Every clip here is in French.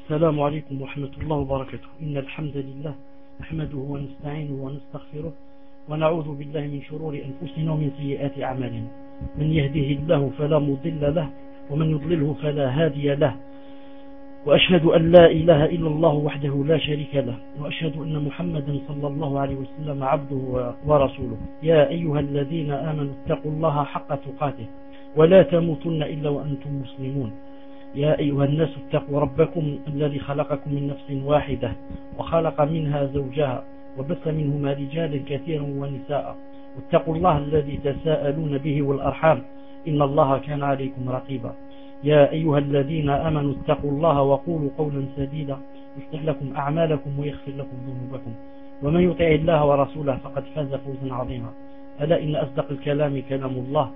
السلام عليكم ورحمة الله وبركاته. إن الحمد لله نحمده ونستعينه ونستغفره ونعوذ بالله من شرور أنفسنا ومن سيئات أعمالنا. من يهده الله فلا مضل له ومن يضلله فلا هادي له، وأشهد أن لا إله إلا الله وحده لا شريك له، وأشهد أن محمدا صلى الله عليه وسلم عبده ورسوله. يا أيها الذين آمنوا اتقوا الله حق تقاته ولا تموتن إلا وأنتم مسلمون. يا أيها الناس اتقوا ربكم الذي خلقكم من نفس واحدة وخلق منها زوجها وبث منهما رجالا كثيرا ونساء، واتقوا الله الذي تساءلون به والأرحام إن الله كان عليكم رقيبا. يا أيها الذين آمنوا اتقوا الله وقولوا قولا سديدا يصلح لكم أعمالكم ويغفر لكم ذنوبكم، ومن يطع الله ورسوله فقد فاز فوزا عظيما. ألا إن أصدق الكلام كلام الله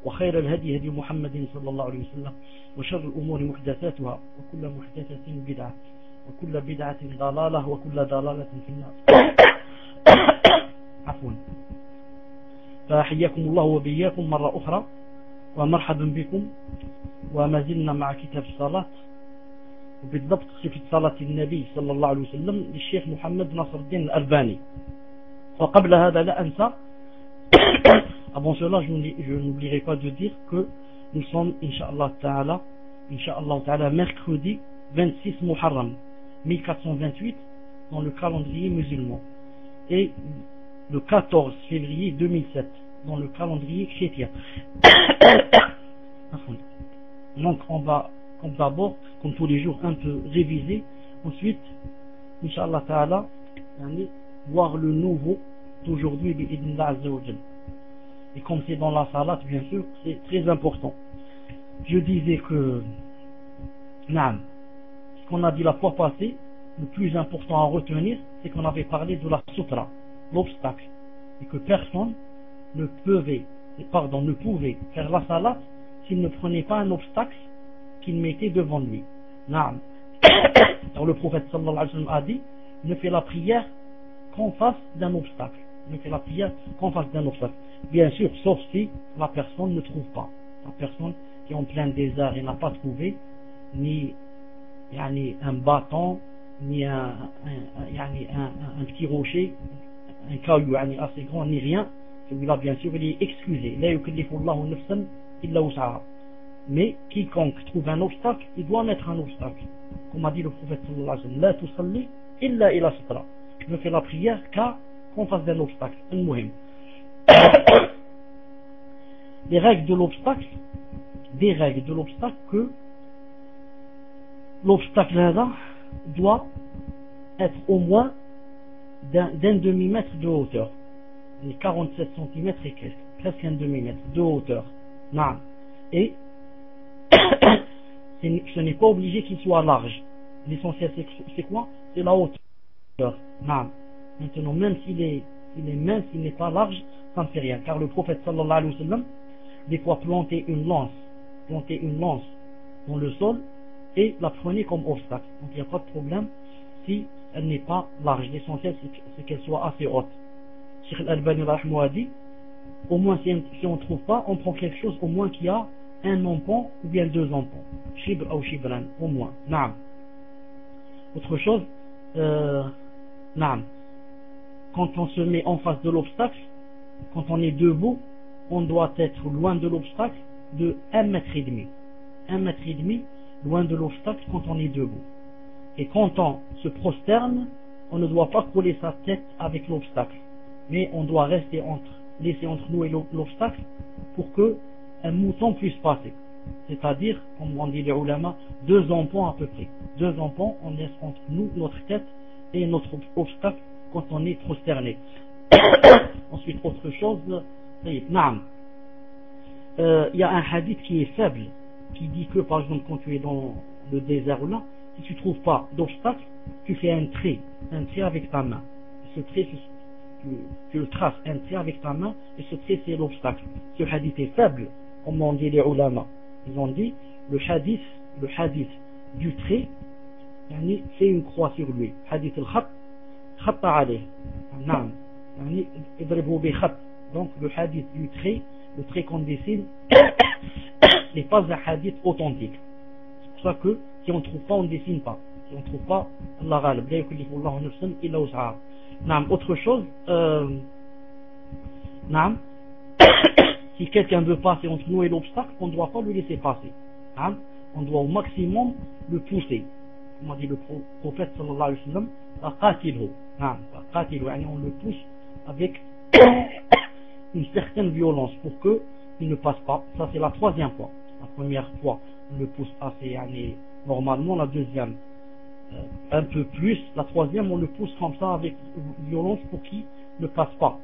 وخير الهدي هدي محمد صلى الله عليه وسلم، وشر الأمور محدثاتها وكل محدثة بدعة وكل بدعة ضلالة وكل ضلالة في النار. عفوا. فحياكم الله وبياكم مرة أخرى ومرحبا بكم، وما زلنا مع كتاب الصلاة، وبالضبط صفة صلاة النبي صلى الله عليه وسلم للشيخ محمد ناصر الدين الألباني. وقبل هذا لا أنسى avant cela, je n'oublierai pas de dire que nous sommes, Inch'Allah Ta'ala, mercredi 26 Muharram 1428 dans le calendrier musulman, et le 14 février 2007 dans le calendrier chrétien. Donc on va d'abord, comme tous les jours, un peu réviser. Ensuite, Inch'Allah Ta'ala, voir le nouveau d'aujourd'hui, bi'idhnillah azza wa jalla. Et comme c'est dans la salat, bien sûr, c'est très important. Je disais que, ce qu'on a dit la fois passée, le plus important à retenir, c'est qu'on avait parlé de la sutra, l'obstacle, et que personne ne pouvait faire la salat s'il ne prenait pas un obstacle qu'il mettait devant lui. Alors le prophète sallallahu alayhi wa sallam a dit, ne fais la prière qu'en face d'un obstacle. Bien sûr, sauf si la personne ne trouve pas. La personne qui est en plein désert et n'a pas trouvé ni un bâton, ni un petit rocher, un caillou assez grand, ni rien, celui-là bien sûr il est excusé. La yukallifu Allahu nafsan illa wus'aha. Mais quiconque trouve un obstacle, il doit mettre un obstacle. Comme a dit le prophète sallallahu alayhi wa sallam, la tusalli illa ila sitra. Je fais la prière qu'en face d'un obstacle. Al-muhim. Des règles de l'obstacle, que l'obstacle là doit être au moins d'un demi-mètre de hauteur, 47 cm et quelques, presque un demi-mètre de hauteur. Et ce n'est pas obligé qu'il soit large. L'essentiel c'est quoi? C'est la hauteur. Maintenant, même s'il est mince, s'il n'est pas large, ça ne fait rien, car le prophète sallallahu alayhi wa sallam des fois plantait une lance dans le sol et la prenait comme obstacle. Donc il n'y a pas de problème si elle n'est pas large. L'essentiel c'est qu'elle soit assez haute. Cheikh Al-Albani rahimahullah a dit, au moins si on ne trouve pas, on prend quelque chose au moins qui a un empan ou bien deux empans, shibr ou shibran, au moins. Autre chose, quand on se met en face de l'obstacle, quand on est debout, on doit être loin de l'obstacle de 1,5 mètre. 1,5 mètre loin de l'obstacle quand on est debout. Et quand on se prosterne, on ne doit pas coller sa tête avec l'obstacle, mais on doit laisser entre nous et l'obstacle pour que un mouton puisse passer. C'est-à-dire, comme on dit les ulama, 2 empans à peu près. 2 empans, on laisse entre nous, notre tête et notre obstacle quand on est prosterné. Ensuite, autre chose, il y a un hadith qui est faible, qui dit que par exemple quand tu es dans le désert là, si tu ne trouves pas d'obstacle, tu fais un trait avec ta main. Ce trait, tu traces un trait avec ta main, et ce trait c'est l'obstacle. Ce hadith est faible, comme on dit les ulama. Ils ont dit le hadith du trait, c'est une croix sur lui. Hadith al-khat, khatta alayh. Donc le hadith du trait, le trait qu'on dessine n'est pas un hadith authentique. C'est pour ça que si on ne trouve pas, on ne dessine pas. Si on ne trouve pas, Allah ghalib, la yukallifu Allahu nafsan illa wus'aha. Autre chose, si quelqu'un veut passer entre nous et l'obstacle, on ne doit pas le laisser passer. On doit au maximum le pousser. Comme a dit le prophète sallallahu alayhi wa sallam, on le pousse avec une certaine violence pour qu'il ne passe pas. Ça c'est la troisième fois. La première fois, on le pousse assez normalement. La deuxième, un peu plus. La troisième, on le pousse comme ça avec violence pour qu'il ne passe pas.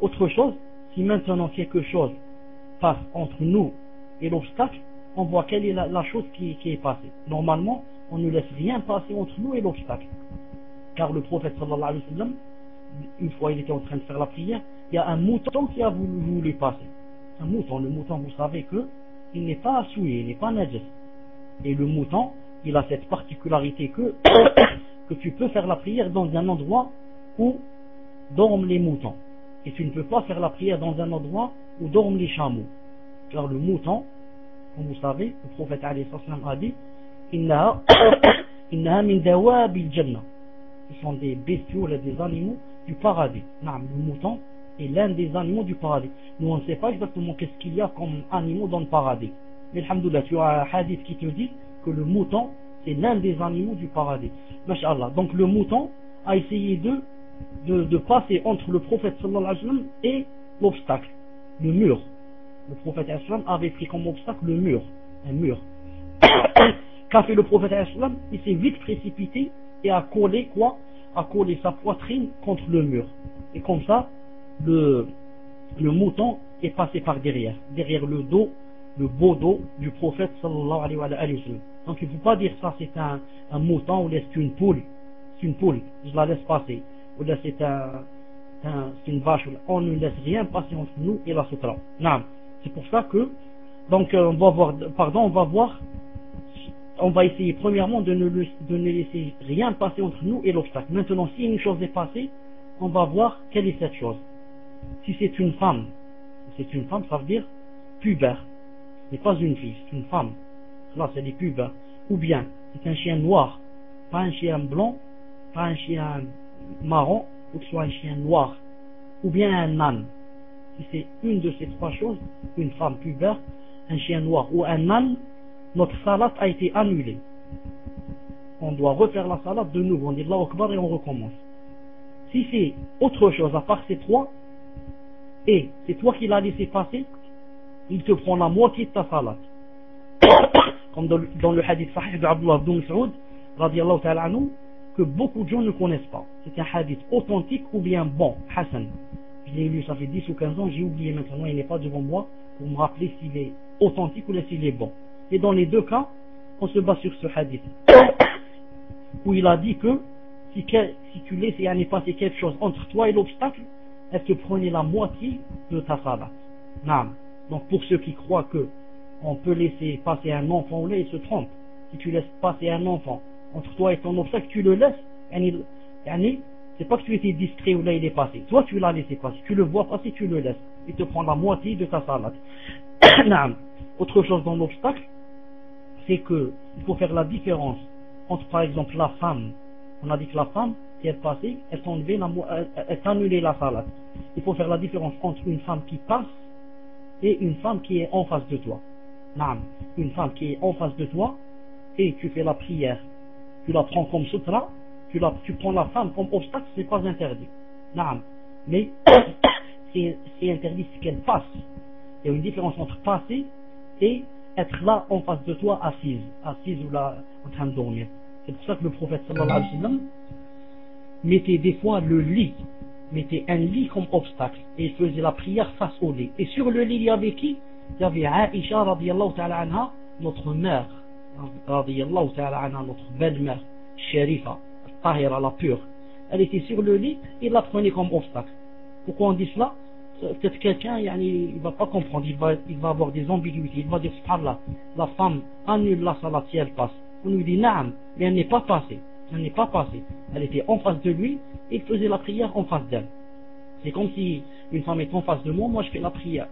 Autre chose, si maintenant quelque chose passe entre nous et l'obstacle, on voit quelle est la chose qui est passée. Normalement, on ne laisse rien passer entre nous et l'obstacle. Car le prophète sallallahu alayhi wa sallam, une fois il était en train de faire la prière, il y a un mouton qui a voulu passer. Un mouton, le mouton, vous savez que il n'est pas souillé, il n'est pas najas. Et le mouton, il a cette particularité que tu peux faire la prière dans un endroit où dorment les moutons. Et tu ne peux pas faire la prière dans un endroit où dorment les chameaux. Car le mouton, comme vous savez, le prophète alayhi salam a dit Innaha min dawabil jannah. Ce sont des bestiaux, des animaux du paradis. Le mouton est l'un des animaux du paradis. Nous on ne sait pas exactement qu'est-ce qu'il y a comme animaux dans le paradis. Mais alhamdoulilah, tu as un hadith qui te dit que le mouton est l'un des animaux du paradis. Masha'Allah. Donc le mouton a essayé de passer entre le prophète sallallahu alayhi wa sallam et l'obstacle, le mur. Le prophète sallallahu alayhi wa sallam avait pris comme obstacle le mur, un mur. Qu'a fait le prophète sallallahu alayhi wa sallam? Il s'est vite précipité et a collé sa poitrine contre le mur. Et comme ça, le mouton est passé par derrière le dos, le beau dos du prophète sallallahu alayhi wa sallam. Donc il ne faut pas dire ça c'est un mouton ou c'est une poule, je la laisse passer. Ou là c'est une vache, on ne laisse rien passer entre nous et la sutra. C'est pour ça que donc on va essayer premièrement de ne laisser rien passer entre nous et l'obstacle. Maintenant, si une chose est passée, on va voir quelle est cette chose. Si c'est une femme, ça veut dire pubère. Ce n'est pas une fille, c'est une femme. Là, c'est des pubères. Ou bien, c'est un chien noir, pas un chien blanc, pas un chien marron, ou que ce soit un chien noir, ou bien un âne. Si c'est une de ces trois choses, une femme pubère, un chien noir ou un âne, notre salat a été annulée. On doit refaire la salat de nouveau. On dit Allahu Akbar et on recommence. Si c'est autre chose à part ces trois, et c'est toi qui l'as laissé passer, il te prend la moitié de ta salat. Comme dans le hadith sahih de Abdullah ibn Mas'ud, radiyallahu ta'ala anhu, que beaucoup de gens ne connaissent pas. C'est un hadith authentique ou bien bon, Hassan. Je l'ai lu, ça fait 10 ou 15 ans, j'ai oublié maintenant, il n'est pas devant moi pour me rappeler s'il est authentique ou s'il est bon. Et dans les deux cas, on se base sur ce hadith où il a dit que si tu laissais passer quelque chose entre toi et l'obstacle, elle te prenait la moitié de ta salat. Donc pour ceux qui croient que on peut laisser passer un enfant ou là, ils se trompent. Si tu laisses passer un enfant entre toi et ton obstacle, tu le laisses. C'est pas que tu étais distrait ou là il est passé. Toi tu l'as laissé passer. Tu le vois passer, tu le laisses. Il te prend la moitié de ta salat. Autre chose dans l'obstacle, c'est que il faut faire la différence entre par exemple la femme. On a dit que la femme, si elle passait, elle t'annulait la salat. Il faut faire la différence entre une femme qui passe et une femme qui est en face de toi. Une femme qui est en face de toi et tu fais la prière, tu la prends comme sutra, tu prends la femme comme obstacle, c'est pas interdit. Mais c'est interdit ce qu'elle passe. Il y a une différence entre passer et être là en face de toi assise ou là en train de dormir. C'est pour ça que le prophète sallallahu alayhi wa sallam mettait des fois mettait un lit comme obstacle et il faisait la prière face au lit. Et sur le lit, il y avait qui? Il y avait Aïcha radiyallahu ta'ala anha, notre mère radiyallahu ta'ala anha, notre belle-mère, Sharifa, Tahira, la pure. Elle était sur le lit et il la prenait comme obstacle. Pourquoi on dit cela? Peut-être quelqu'un, il va pas comprendre, il va avoir des ambiguïtés, il va dire subhanallah, la femme annule la salat si elle passe. On lui dit naam, mais elle n'est pas passée. Elle était en face de lui et il faisait la prière en face d'elle. C'est comme si une femme est en face de moi, moi je fais la prière.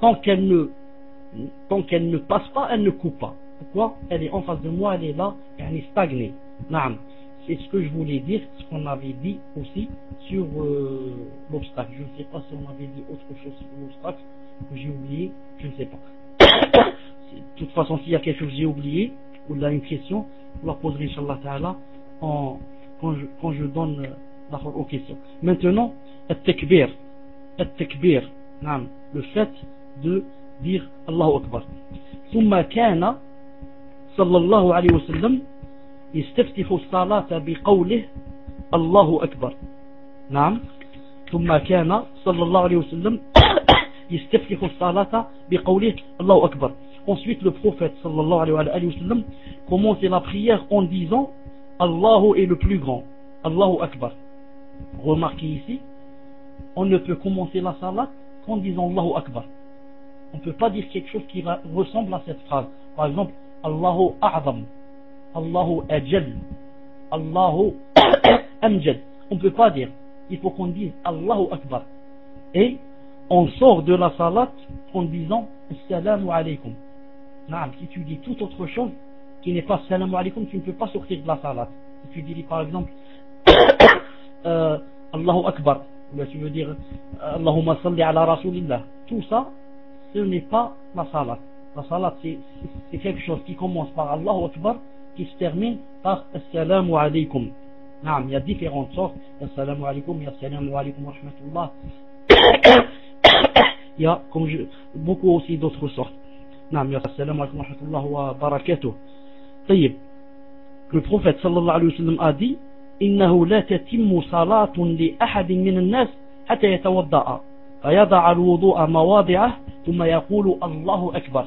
Tant qu'elle ne passe pas, elle ne coupe pas. Pourquoi? Elle est en face de moi, elle est là, elle est stagnée. Naam. C'est ce que je voulais dire, ce qu'on avait dit aussi sur l'obstacle. Je ne sais pas si on avait dit autre chose sur l'obstacle, que j'ai oublié, je ne sais pas. De toute façon, s'il y a quelque chose que j'ai oublié, ou là une question, je la poserai, Inch'Allah Ta'ala, quand je donne la parole aux questions. Maintenant, التكبير, le fait de dire Allahu Akbar. ثم كان صلى الله عليه وسلم يستفتح الصلاة بقوله الله أكبر. نعم. ثم كان صلى الله عليه وسلم يستفتح الصلاة بقوله الله أكبر. Ensuite, le prophète sallallahu alayhi wa sallam commençait la prière en disant Allahu est le plus grand, Allahu Akbar. Remarquez ici, on ne peut commencer la salat qu'en disant Allahu Akbar. On ne peut pas dire quelque chose qui ressemble à cette phrase. Par exemple, Allahu A'zam, Allahu Ajal, Allahu Amjad. On ne peut pas dire. Il faut qu'on dise Allahu Akbar. Et on sort de la salat en disant Assalamu alaykum. Si tu dis toute autre chose qui n'est pas Assalamu alaykum, tu ne peux pas sortir de la salat. Si tu dis par exemple Allahu Akbar, ou là tu veux dire Allahumma salli ala Rasulillah. Tout ça, ce n'est pas la salat. La salat, c'est quelque chose qui commence par Allahu Akbar, qui se termine par Assalamu alaykum. Il y a différentes sortes. Assalamu alaykum, il y a Assalamu alaykum wa rahmatullah. Il y a beaucoup aussi d'autres sortes. Il y a Assalamu alaykum wa rahmatullah wa barakatuh. طيب. Le prophète sallallahu alayhi wa sallam a dit إنه لا تتم صلاة لأحد من الناس حتى يتوضأ فيضع الوضوء مواضعه ثم يقول الله أكبر.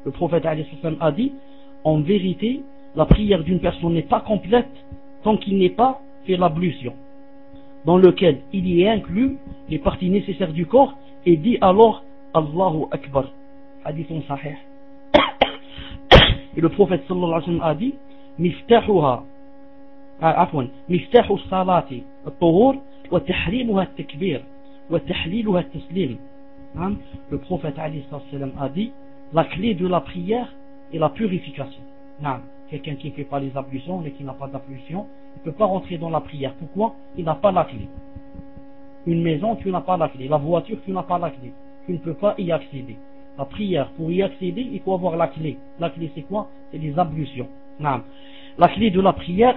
Le prophète alayhi wa sallam a dit en vérité la prière d'une personne n'est pas complète tant qu'il n'est pas fait l'ablution, dans lequel il y est inclus les parties nécessaires du corps, et dit alors Allahu Akbar. Hadith sahih. Et le prophète sallallahu alayhi wa sallam a dit مفتاحها مفتاح الصلاة الطهور وتحريمها التكبير وتحليلها التسليم. Le prophète alayhi wa sallam a dit la clé de la prière est la purification. Quelqu'un qui ne fait pas les ablutions et qui n'a pas d'ablution, il ne peut pas rentrer dans la prière. Pourquoi? Il n'a pas la clé. Une maison, tu n'as pas la clé. La voiture, tu n'as pas la clé. Tu ne peux pas y accéder. La prière, pour y accéder, il faut avoir la clé. La clé, c'est quoi? C'est les ablutions. La clé de la prière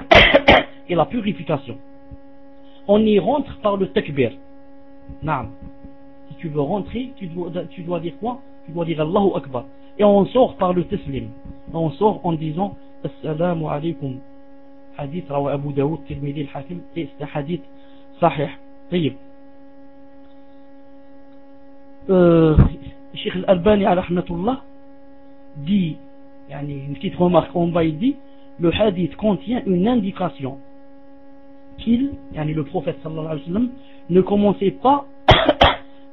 est la purification. On y rentre par le takbir. Si tu veux rentrer, tu dois dire quoi? Tu dois dire Allahu Akbar. Et on sort par le taslim. On sort en disant Assalamu alaykum. Hadith rawa Abu Daoud, Tirmidhi, al-Hakim, et c'est un hadith sahih. طيب. Cheikh Al-Albani rahmatullah dit, une petite remarque en bas, il dit le hadith contient une indication le prophète sallallahu alayhi wa sallam ne commençait pas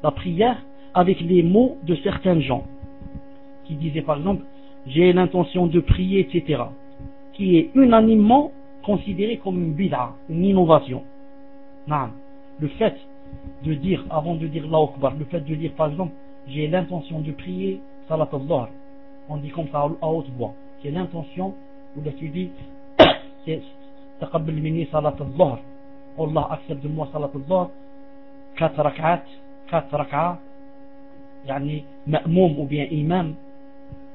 la prière avec les mots de certains gens qui disaient par exemple j'ai l'intention de prier, etc., qui est unanimement considéré comme une bid'a, une innovation. Le fait de dire, avant de dire Allahu Akbar, le fait de dire par exemple j'ai l'intention de prier salat al-dhuhr, on dit comme ça à haute voix, j'ai l'intention, ou là tu dis c'est taqabbal minni salat al-dhuhr, Allah accepte de moi salat al-dhuhr, 4 rak'at, ma'moum ou bien imam,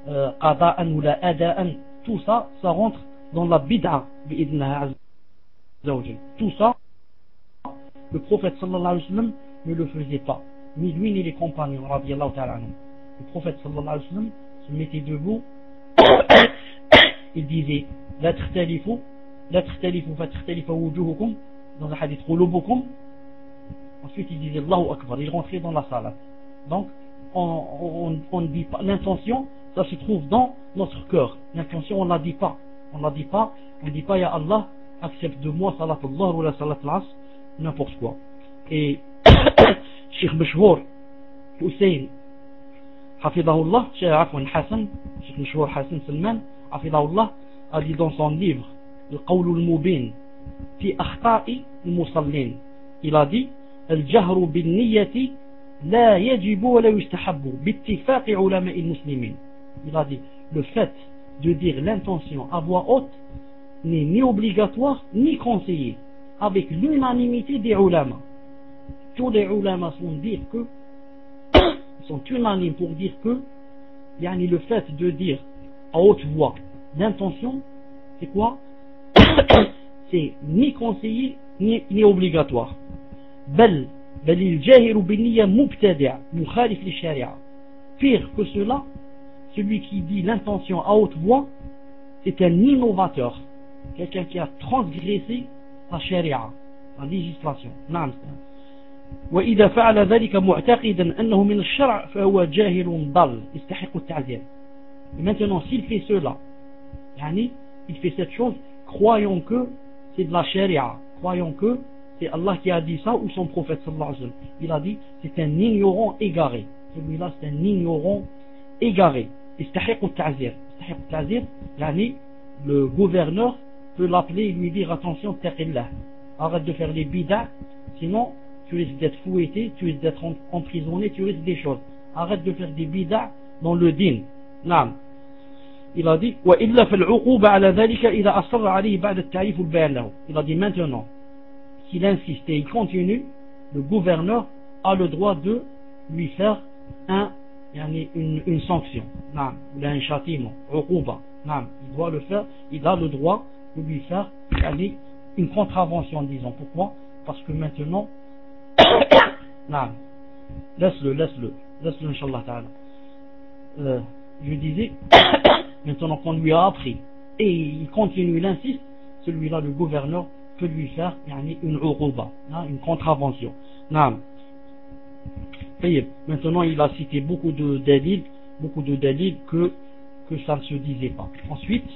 qada'an ou la ada'an, tout ça, ça rentre dans la bid'a bi'idnaha azza wa jal. Tout ça, le prophète sallallahu alayhi wa sallam ne le faisait pas, ni lui ni les compagnons radiyallahu ta'ala anhum. Le prophète sallallahu alayhi wa sallam se mettait debout, il disait la takhtalifu fa takhtalifa wujuhukum, dans un hadith qulubukum. Ensuite il disait Allahu Akbar, il rentrait dans la salat. Donc on ne dit pas l'intention, ça se trouve dans notre cœur. L'intention on ne la dit pas, on ne dit pas ya Allah accepte de moi salat al-dhuhr ou la salat al-asr, n'importe quoi. Et Cheikh Mashhour Hussein Hafidahullah, Cheikh Mashhour Hassan Salman Hafidahullah a dit dans son livre le Qawl al-Mubin fi akhta'i al-musallin, il a dit الجهر بالنية لا يجب ولا يستحب باتفاق علماء المسلمين. Il a dit le fait de dire l'intention à voix haute n'est ni obligatoire ni conseillé avec l'unanimité des ulama. Tous les ulama sont unanimes pour dire que yani le fait de dire à haute voix l'intention, c'est quoi? C'est ni conseillé ni obligatoire. بل الجاهر بالنية مبتدع مخالف للشريعة. Pire que cela, celui qui dit l'intention à haute voix, c'est un innovateur, quelqu'un qui a transgressé la sharia, la législation. نعم. وإذا فعل ذلك معتقدا أنه من الشرع فهو جاهل ضل يستحق التعزير. Maintenant, s'il fait cela, yani, il fait cette chose, croyons que c'est de la sharia, croyons que c'est Allah qui a dit ça ou son prophète sallallahu alayhi wa sallam. Il a dit c'est un ignorant égaré. Celui-là c'est un ignorant égaré. يستحق التعزير. يستحق التعزير يعني le gouverneur peut l'appeler et lui dire attention, taqillah, arrête de faire les bid'a, sinon tu risques d'être fouetté, tu risques d'être emprisonné, tu risques des choses. Arrête de faire des bid'a dans le din. نعم. Il a dit وإلا فالعقوبة على ذلك إذا أصر عليه بعد التعريف والبيان له. Il a dit maintenant, s'il insiste et il continue, le gouverneur a le droit de lui faire une sanction, ou un châtiment, il doit le faire, il a le droit de lui faire une contravention, disons. Pourquoi? Parce que maintenant, laisse-le, Inch'Allah ta'ala. Je disais, maintenant qu'on lui a appris, et il continue, il insiste, celui-là, le gouverneur, peut lui faire une uquba, une contravention. Maintenant il a cité beaucoup de dalils que ça ne se disait pas. Ensuite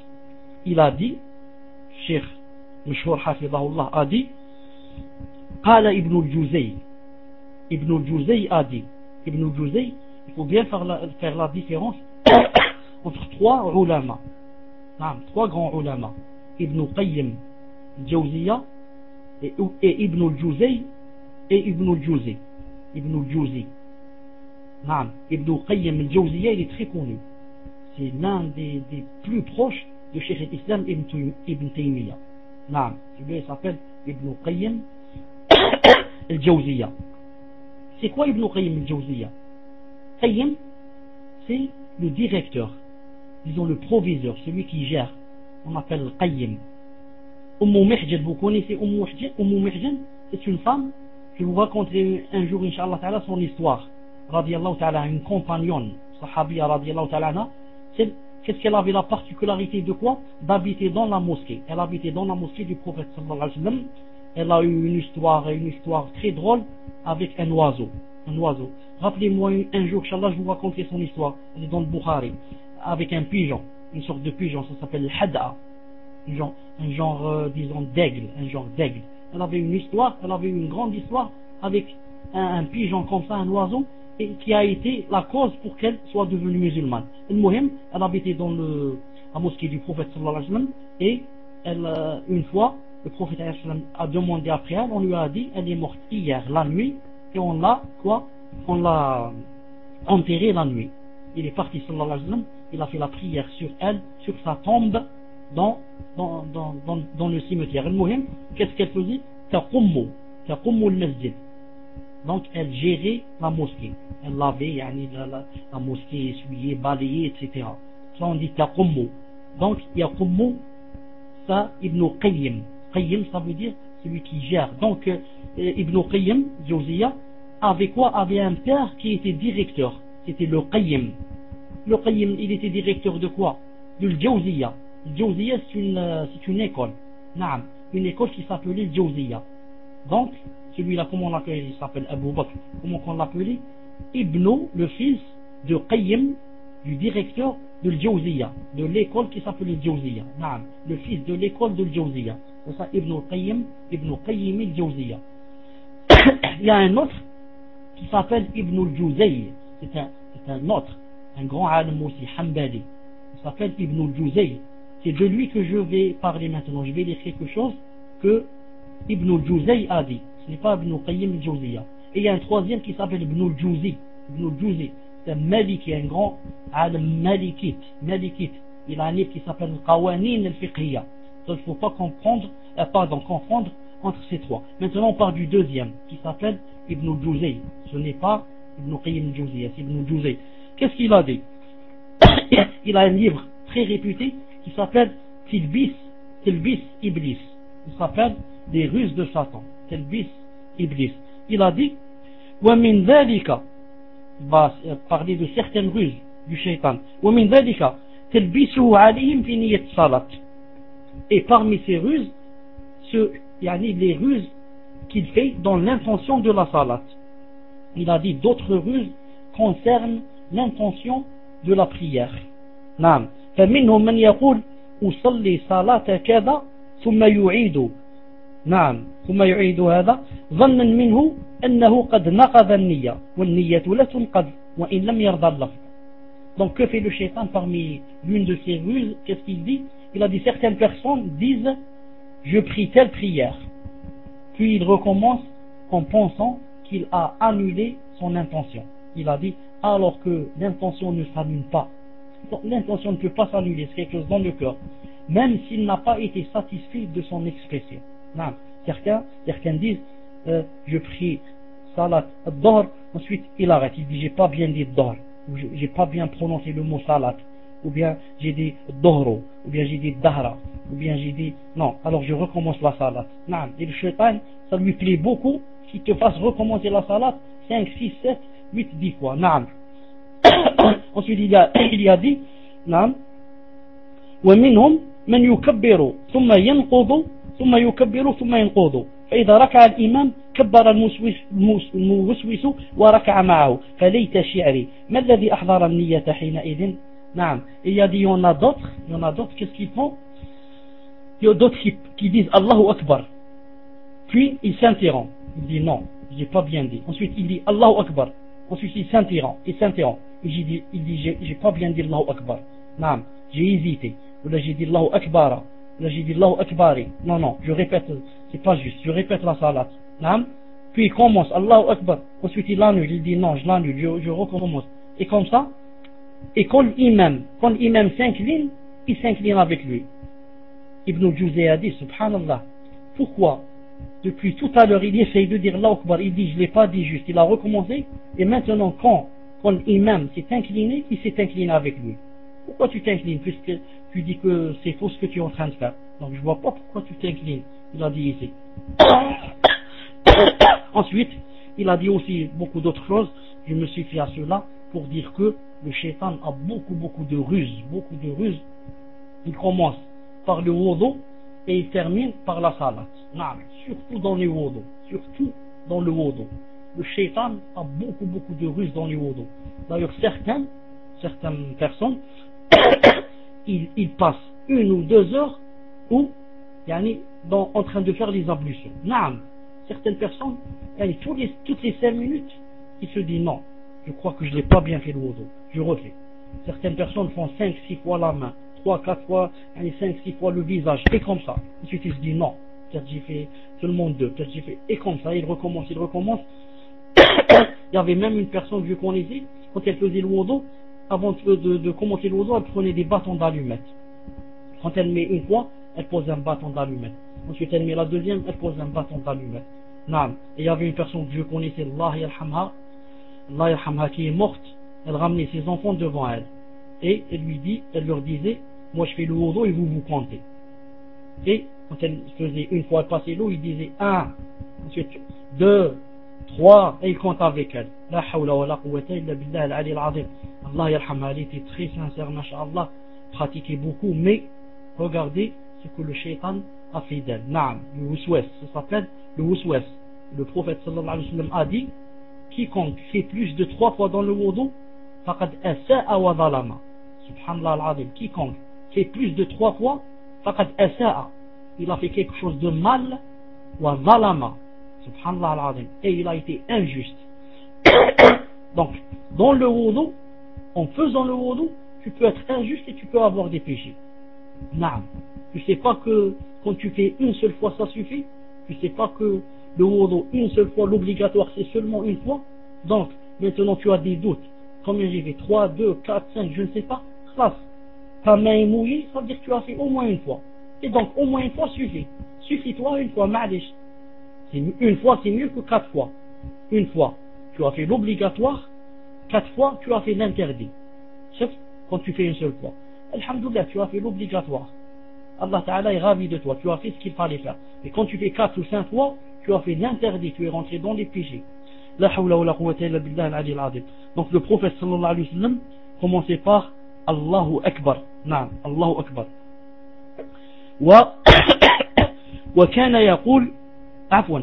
il a dit, Cheikh Mashhour Hafidahullah a dit, Qala Ibn al-Juzay. Ibn al-Juzay a dit, Ibn al-Juzay, il faut bien faire la différence entre trois ulama, trois grands ulama, Ibn Qayyim al-Jawziyya et Ibn al-Juzay et Ibn al-Juzay. Ibn al-Juzay. Ibn Qayyim al-Jawziyya, il est très connu. C'est l'un des plus proches de Cheikh al-Islam Ibn Taymiyyah. Celui-là s'appelle Ibn Qayyim al-Jawziyya. C'est quoi Ibn Qayyim al-Jawziyya? Qayyim, c'est le directeur, disons le proviseur, celui qui gère. On appelle Qayyim. Mihjan, vous connaissez Mihjan? C'est une femme. Je vous raconterai un jour, Inch'Allah ta'ala, son histoire. Radiallahu ta'ala, une compagnonne, sahabiya radiallahu ta'ala, qu'est-ce qu'elle avait la particularité de quoi? D'habiter dans la mosquée. Elle habitait dans la mosquée du prophète sallallahu alayhi wa sallam. Elle a eu une histoire très drôle avec un oiseau. Rappelez-moi un jour, Inch'Allah, je vous raconterai son histoire. Elle est dans le Bukhari. Avec un pigeon, une sorte de pigeon, ça s'appelle le had'a. Un genre, disons, d'aigle, Elle avait une grande histoire avec un pigeon comme ça, un oiseau, et qui a été la cause pour qu'elle soit devenue musulmane. Elle habitait dans la mosquée du prophète sallallahu alayhi wa sallam, et une fois, le prophète sallallahu alayhi wa sallam a demandé après elle, on lui a dit, elle est morte hier, la nuit, et on l'a enterrée la nuit. Il est parti sallallahu alayhi wa sallam, il a fait la prière sur elle, sur sa tombe, dans le cimetière. Qu'est-ce qu'elle faisait? Taqummu al-masjid. Donc elle gérait la mosquée. Elle lavait la mosquée, essuyée, balayée, etc. Ça on dit taqummu. Donc yaqummu, ça Ibn Qayyim. Qayyim, ça veut dire celui qui gère. Donc Ibn Qayyim, Jawziyya, avait un père qui était directeur. C'était le Qayyim. Le Qayyim, il était directeur de quoi? De Jawziyya. Jawziyya, c'est une école. Une école qui s'appelait Jawziyya. Donc, celui-là, comment on l'appelait? Il s'appelle Abu Bakr. Comment on l'appelait? Ibn, le fils de Qayyim, du directeur de Jawziyya, de l'école qui s'appelait Jawziyya. Le fils de l'école de Jawziyya. C'est ça, Ibn Qayyim al-Jawziyya. Il y a un autre qui s'appelle Ibn al-Juzay. C'est un autre, un grand alim aussi, Hanbali. Il s'appelle Ibn al-Juzay. C'est de lui que je vais parler maintenant. Je vais lire quelque chose que Ibn al-Juzay a dit. Ce n'est pas Ibn Qayyim al-Jawziyya. Et il y a un troisième qui s'appelle Ibn al-Jawzi. Ibn al-Jawzi, c'est un Maliki, un grand alim malikite. Il a un livre qui s'appelle Qawanin al-Fiqhiyya. Donc il ne faut pas confondre entre ces trois. Maintenant on parle du deuxième qui s'appelle Ibn al-Jawzi. Ce n'est pas Ibn Qayyim al-Jawziyya, c'est Ibn al-Jawzi. Qu'est-ce qu'il a dit? Il a un livre très réputé qui s'appelle Tilbis Iblis. Il s'appelle Des ruses de Satan. Tilbis Iblis. Il a dit وَمِنْ ذَلِكَ, il va parler de certaines ruses du shaitan. وَمِنْ ذَلِكَ تَلْبِسُهُ عَلَيْهِمْ فِي نِيَّةِ الصَّلَاةِ. Et parmi ces ruses, les ruses qu'il fait dans l'intention de la salat. Il a dit d'autres ruses concernent l'intention de la prière. نعم. فمنهم من يقول أصلي صلاة كذا ثم يعيد. نعم. ثم يعيد هذا ظنا منه أنه قد نقض النية والنية لا تنقض وإن لم يرضى اللفظ. Donc que fait le shaitan parmi l'une de ses ruses? Qu'est-ce qu'il dit? Il a dit certaines personnes disent je prie telle prière, puis il recommence en pensant qu'il a annulé son intention. Il a dit alors que l'intention ne s'annule pas. Donc, l'intention ne peut pas s'annuler, c'est quelque chose dans le cœur, même s'il n'a pas été satisfait de son expression. Non. Certains disent je prie salat ad-dahr, ensuite il arrête, il dit j'ai pas bien dit dahr, ou j'ai pas bien prononcé le mot salat, ou bien j'ai dit dohro, ou bien j'ai dit dahra, ou bien j'ai dit non, alors je recommence la salat. Non. Et le shaitan, ça lui plaît beaucoup qu'il te fasse recommencer la salat 5, 6, 7, 8, 10 fois. Non. Ensuite il a dit نعم ومنهم من يكبر ثم ينقض ثم يكبر ثم ينقض فإذا ركع الإمام كبر الموسوس وركع معه فليت شعري ما الذي أحضر النية حينئذ. نعم. Il a dit il y en a d'autres, qu'est-ce qu'ils font? Il y a d'autres qui disent Allahu Akbar, puis il s'interrompt, il dit non, j'ai pas bien dit. Ensuite il dit Allahu Akbar, ensuite il s'interrompt. Il dit j'ai pas bien dit Allahu Akbar. Non, j'ai hésité. Ou là j'ai dit Allahu Akbar. Ou là j'ai dit Allahu Akbari. Non, je répète, c'est pas juste. Je répète la salat. Non. Puis il commence Allahu Akbar. Ensuite il annule. Il dit non, je l'annule. Je recommence. Et comme ça. Et quand l'imam s'incline, il s'incline avec lui. Ibn al-Jawzi a dit subhanallah. Pourquoi? Depuis tout à l'heure, il essaye de dire Allahu Akbar. Il dit je l'ai pas dit juste. Il a recommencé. Et maintenant quand l'imam s'est incliné, il s'est incliné avec lui. Pourquoi tu t'inclines? Puisque tu dis que c'est faux ce que tu es en train de faire. Donc je vois pas pourquoi tu t'inclines. Il a dit ici. Ensuite, il a dit aussi beaucoup d'autres choses. Je me suis fait à cela pour dire que le shaitan a beaucoup de ruses. Il commence par le wudu et il termine par la salat. Non, surtout dans le wudu. Le shaitan a beaucoup de ruses dans le wudu. D'ailleurs, certaines personnes, ils passent 1 ou 2 heures en train de faire les ablutions. Naam. Certaines personnes, toutes les 5 minutes, ils se disent non, je crois que je n'ai pas bien fait le wudu, je refais. Certaines personnes font 5, 6 fois la main, 3, 4 fois, 5, 6 fois le visage, et comme ça. Ensuite ils se disent non, peut-être j'ai fait seulement 2, peut-être j'ai fait, et comme ça, ils recommencent. Il y avait même une personne que je connaissais, quand elle faisait le wudu, avant de commencer le wudu, elle prenait des bâtons d'allumettes. Quand elle met une fois, elle pose un bâton d'allumettes. Ensuite elle met la deuxième, elle pose un bâton d'allumettes. Naam. Et il y avait une personne que je connaissais, Allah yarhamha, qui est morte, elle ramenait ses enfants devant elle. Et elle leur disait, moi je fais le wudu et vous comptez. Et quand elle faisait une fois, elle passait l'eau, il disait 1, ensuite 2, 3, et il compte avec elle. La hawla wa la quwwata illa billah al-ali al-azim. Allah yarhamha, elle était très sincère, masha'Allah, pratiquait beaucoup, mais regardez ce que le shaitan a fait d'elle. Naam, le wuswas, ça s'appelle le wuswas. Le prophète sallallahu alayhi wa sallam a dit, quiconque fait plus de 3 fois dans le wudu, faqad asa'a wa zalama. Subhanallah al-azim, quiconque fait plus de 3 fois, faqad asa'a, il a fait quelque chose de mal, wa zalama. Subhanallah al-azim, et il a été injuste. Donc, dans le wudu, en faisant le wudu, tu peux être injuste et tu peux avoir des péchés. Naam. Tu sais pas que quand tu fais une seule fois ça suffit. Tu sais pas que le wudu une seule fois, l'obligatoire c'est seulement une fois. Donc, maintenant tu as des doutes. Combien j'ai fait? 3, 2, 4, 5, je ne sais pas. Classe. Ta main est mouillée, ça veut dire que tu as fait au moins une fois. Et donc, au moins une fois suffit. Suffit-toi une fois, ma'alish. Une fois, c'est mieux que 4 fois. Une fois, tu as fait l'obligatoire. 4 fois, tu as fait l'interdit. Sauf quand tu fais une seule fois. Alhamdoulilah, tu as fait l'obligatoire. Allah Ta'ala est ravi de toi. Tu as fait ce qu'il fallait faire. Et quand tu fais 4 ou 5 fois, tu as fait l'interdit. Tu es rentré dans les péchés. La hawla wa la quwwata illa billah al-ali al-azim. Donc le prophète sallallahu alayhi wa sallam commençait par Allahu Akbar. Naam, Allahu Akbar. وكان يقول عفوا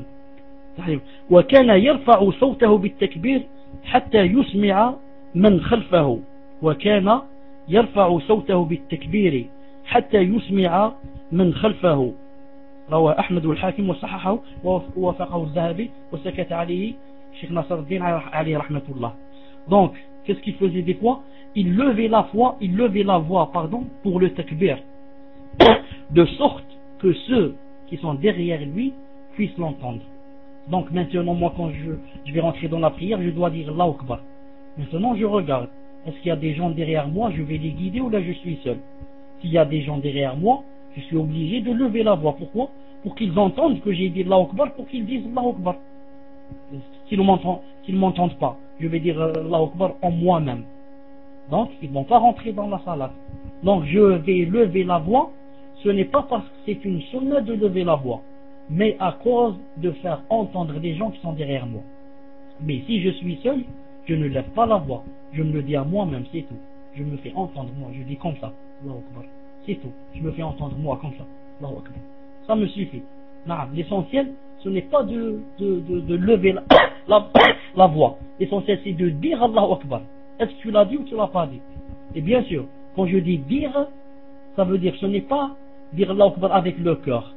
وكان يرفع صوته بالتكبير حتى يسمع من خلفه وكان يرفع صوته بالتكبير حتى يسمع من خلفه رواه أحمد والحاكم وصححه ووافقه الذهبي وسكت عليه Cheikh Nasruddin alayhi rahmatullah. Donc, qu'est-ce qu'il faisait des fois? Il levait la voix, pour le takbir, de sorte que ceux qui sont derrière lui puissent l'entendre. Donc maintenant, moi quand je vais rentrer dans la prière, je dois dire Allahu Akbar. Maintenant je regarde, est-ce qu'il y a des gens derrière moi? Je vais les guider ou là je suis seul? S'il y a des gens derrière moi, je suis obligé de lever la voix. Pourquoi? Pour qu'ils entendent que j'ai dit Allahu Akbar, pour qu'ils disent Allahu Akbar. S'ils ne m'entendent pas, je vais dire Allahu Akbar en moi-même. Donc ils ne vont pas rentrer dans la salat. Donc je vais lever la voix. Ce n'est pas parce que c'est une sunna de lever la voix, mais à cause de faire entendre les gens qui sont derrière moi. Mais si je suis seul, je ne lève pas la voix. Je me le dis à moi-même, c'est tout. Je me fais entendre moi, je dis comme ça, Allahu Akbar. C'est tout. Je me fais entendre moi comme ça, Allahu Akbar. Ça me suffit. L'essentiel, ce n'est pas de lever la voix. L'essentiel, c'est de dire Allahu Akbar. Est-ce que tu l'as dit ou tu l'as pas dit? Et bien sûr, quand je dis dire, ça veut dire ce n'est pas dire Allahu Akbar avec le cœur.